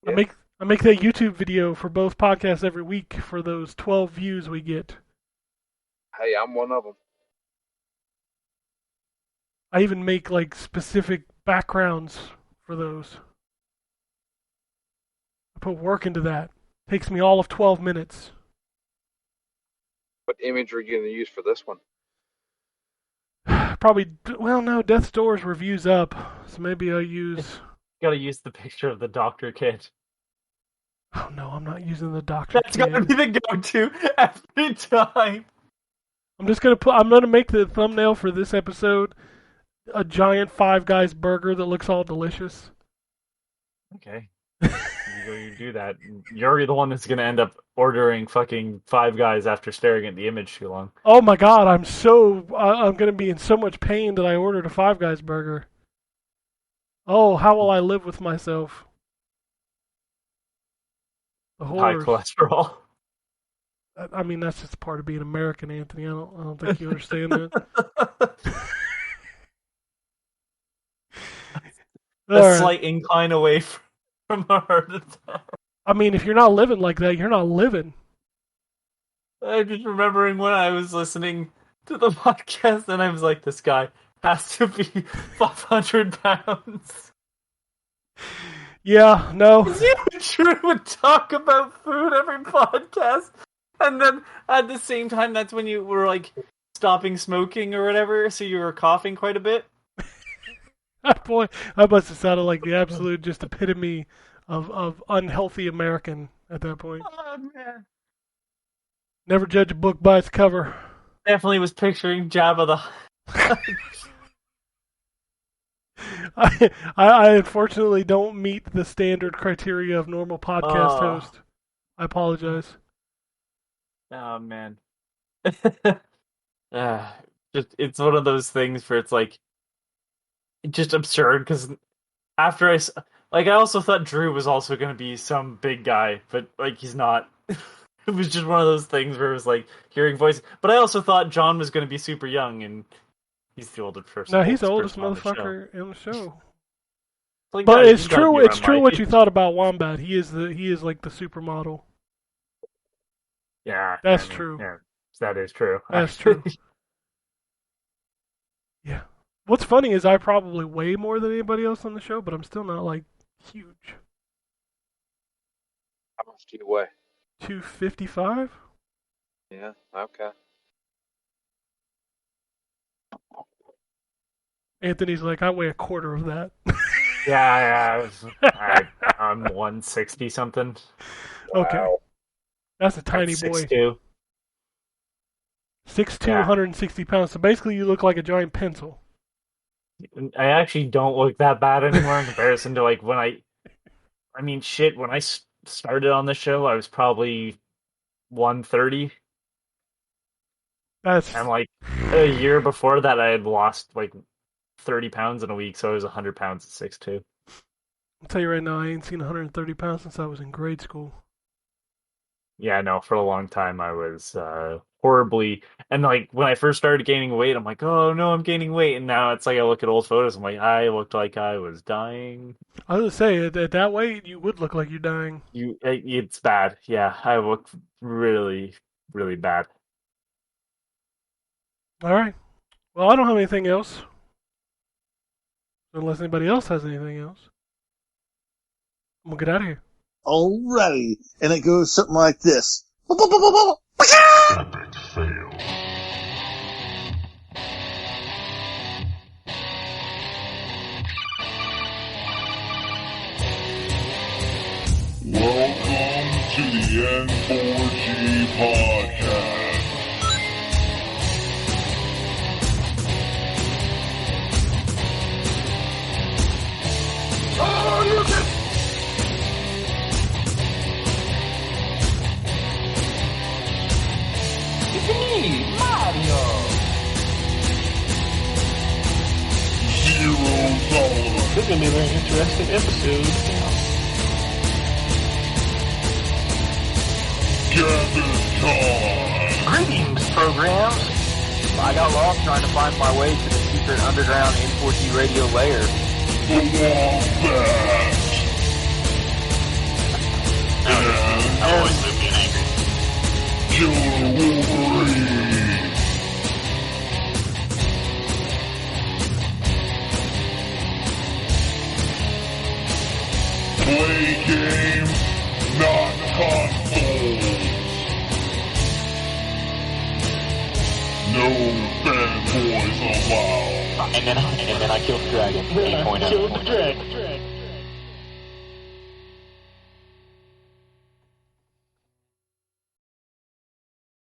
Yeah. I make that YouTube video for both podcasts every week for those 12 views we get. Hey, I'm one of them. I even make like specific backgrounds for those. I put work into that. Takes me all of 12 minutes. What image are you going to use for this one? Probably, well, no, Death's Door's review's up, so maybe I'll use. Gotta use the picture of the doctor kid. Oh no, I'm not using the Doctor That's Kid. gotta be the go-to every time. I'm gonna make the thumbnail for this episode a giant Five Guys burger that looks all delicious. Okay. You do that. You're the one that's gonna end up ordering fucking Five Guys after staring at the image too long. Oh my god, I'm gonna be in so much pain that I ordered a Five Guys burger. Oh, how will I live with myself? The High horrors. cholesterol. I mean, that's just part of being American, Anthony. I don't think you understand that. A All right. slight incline away from a heart attack. I mean, if you're not living like that, you're not living. I'm just remembering when I was listening to the podcast and I was like, this guy has to be 500 pounds. Yeah, no. You and Drew would talk about food every podcast, and then at the same time, that's when you were like stopping smoking or whatever, so you were coughing quite a bit. Boy, I must have sounded like the absolute just epitome of unhealthy American at that point. Oh, man. Never judge a book by its cover. Definitely was picturing Jabba the I unfortunately don't meet the standard criteria of normal podcast host. I apologize. Oh, man. Just it's one of those things where it's like just absurd because after I also thought Drew was also going to be some big guy, but like he's not. It was just one of those things where it was like hearing voices. But I also thought John was going to be super young, and he's the oldest person. No, he's the oldest person on the show. motherfucker in the show. Like, But guys, it's you gotta true. be It's around true my what age. you thought about Wombat. He is like the supermodel. Yeah, That's true. Yeah, that is true. That's true. Yeah. What's funny is I probably weigh more than anybody else on the show, but I'm still not like huge. How much do you weigh? 255? Yeah, okay. Anthony's like, I weigh a quarter of that. Yeah. I'm 160 something. Okay. Wow. That's a tiny boy. 6'2". 6'2", Yeah. 160 pounds. So basically you look like a giant pencil. I actually don't look that bad anymore in comparison to like when when I started on the show, I was probably 130, That's And like a year before that, I had lost like 30 pounds in a week, so I was 100 pounds at 6'2". I'll tell you right now, I ain't seen 130 pounds since I was in grade school. Yeah, no, for a long time I was horribly, and like when I first started gaining weight, I'm like, oh no, I'm gaining weight, and now it's like I look at old photos, I'm like, I looked like I was dying. I was gonna say at that weight, you would look like you're dying. It's bad. Yeah, I look really, really bad. All right. Well, I don't have anything else, unless anybody else has anything else. I'm gonna get out of here. Alrighty. And it goes something like this. Epic fail. Welcome to the N4G podcast. Oh, you can... It's me, Mario. Zero tolerance. This is gonna be a very interesting episode. Gather time. Greetings, programs. I got lost trying to find my way to the secret underground N4G Radio lair. The Wombat. I always live being angry. Killer Wolverine. Play games, not consoles. No fanboys allowed. And then I killed the dragon. 8.0. Killed the dragon.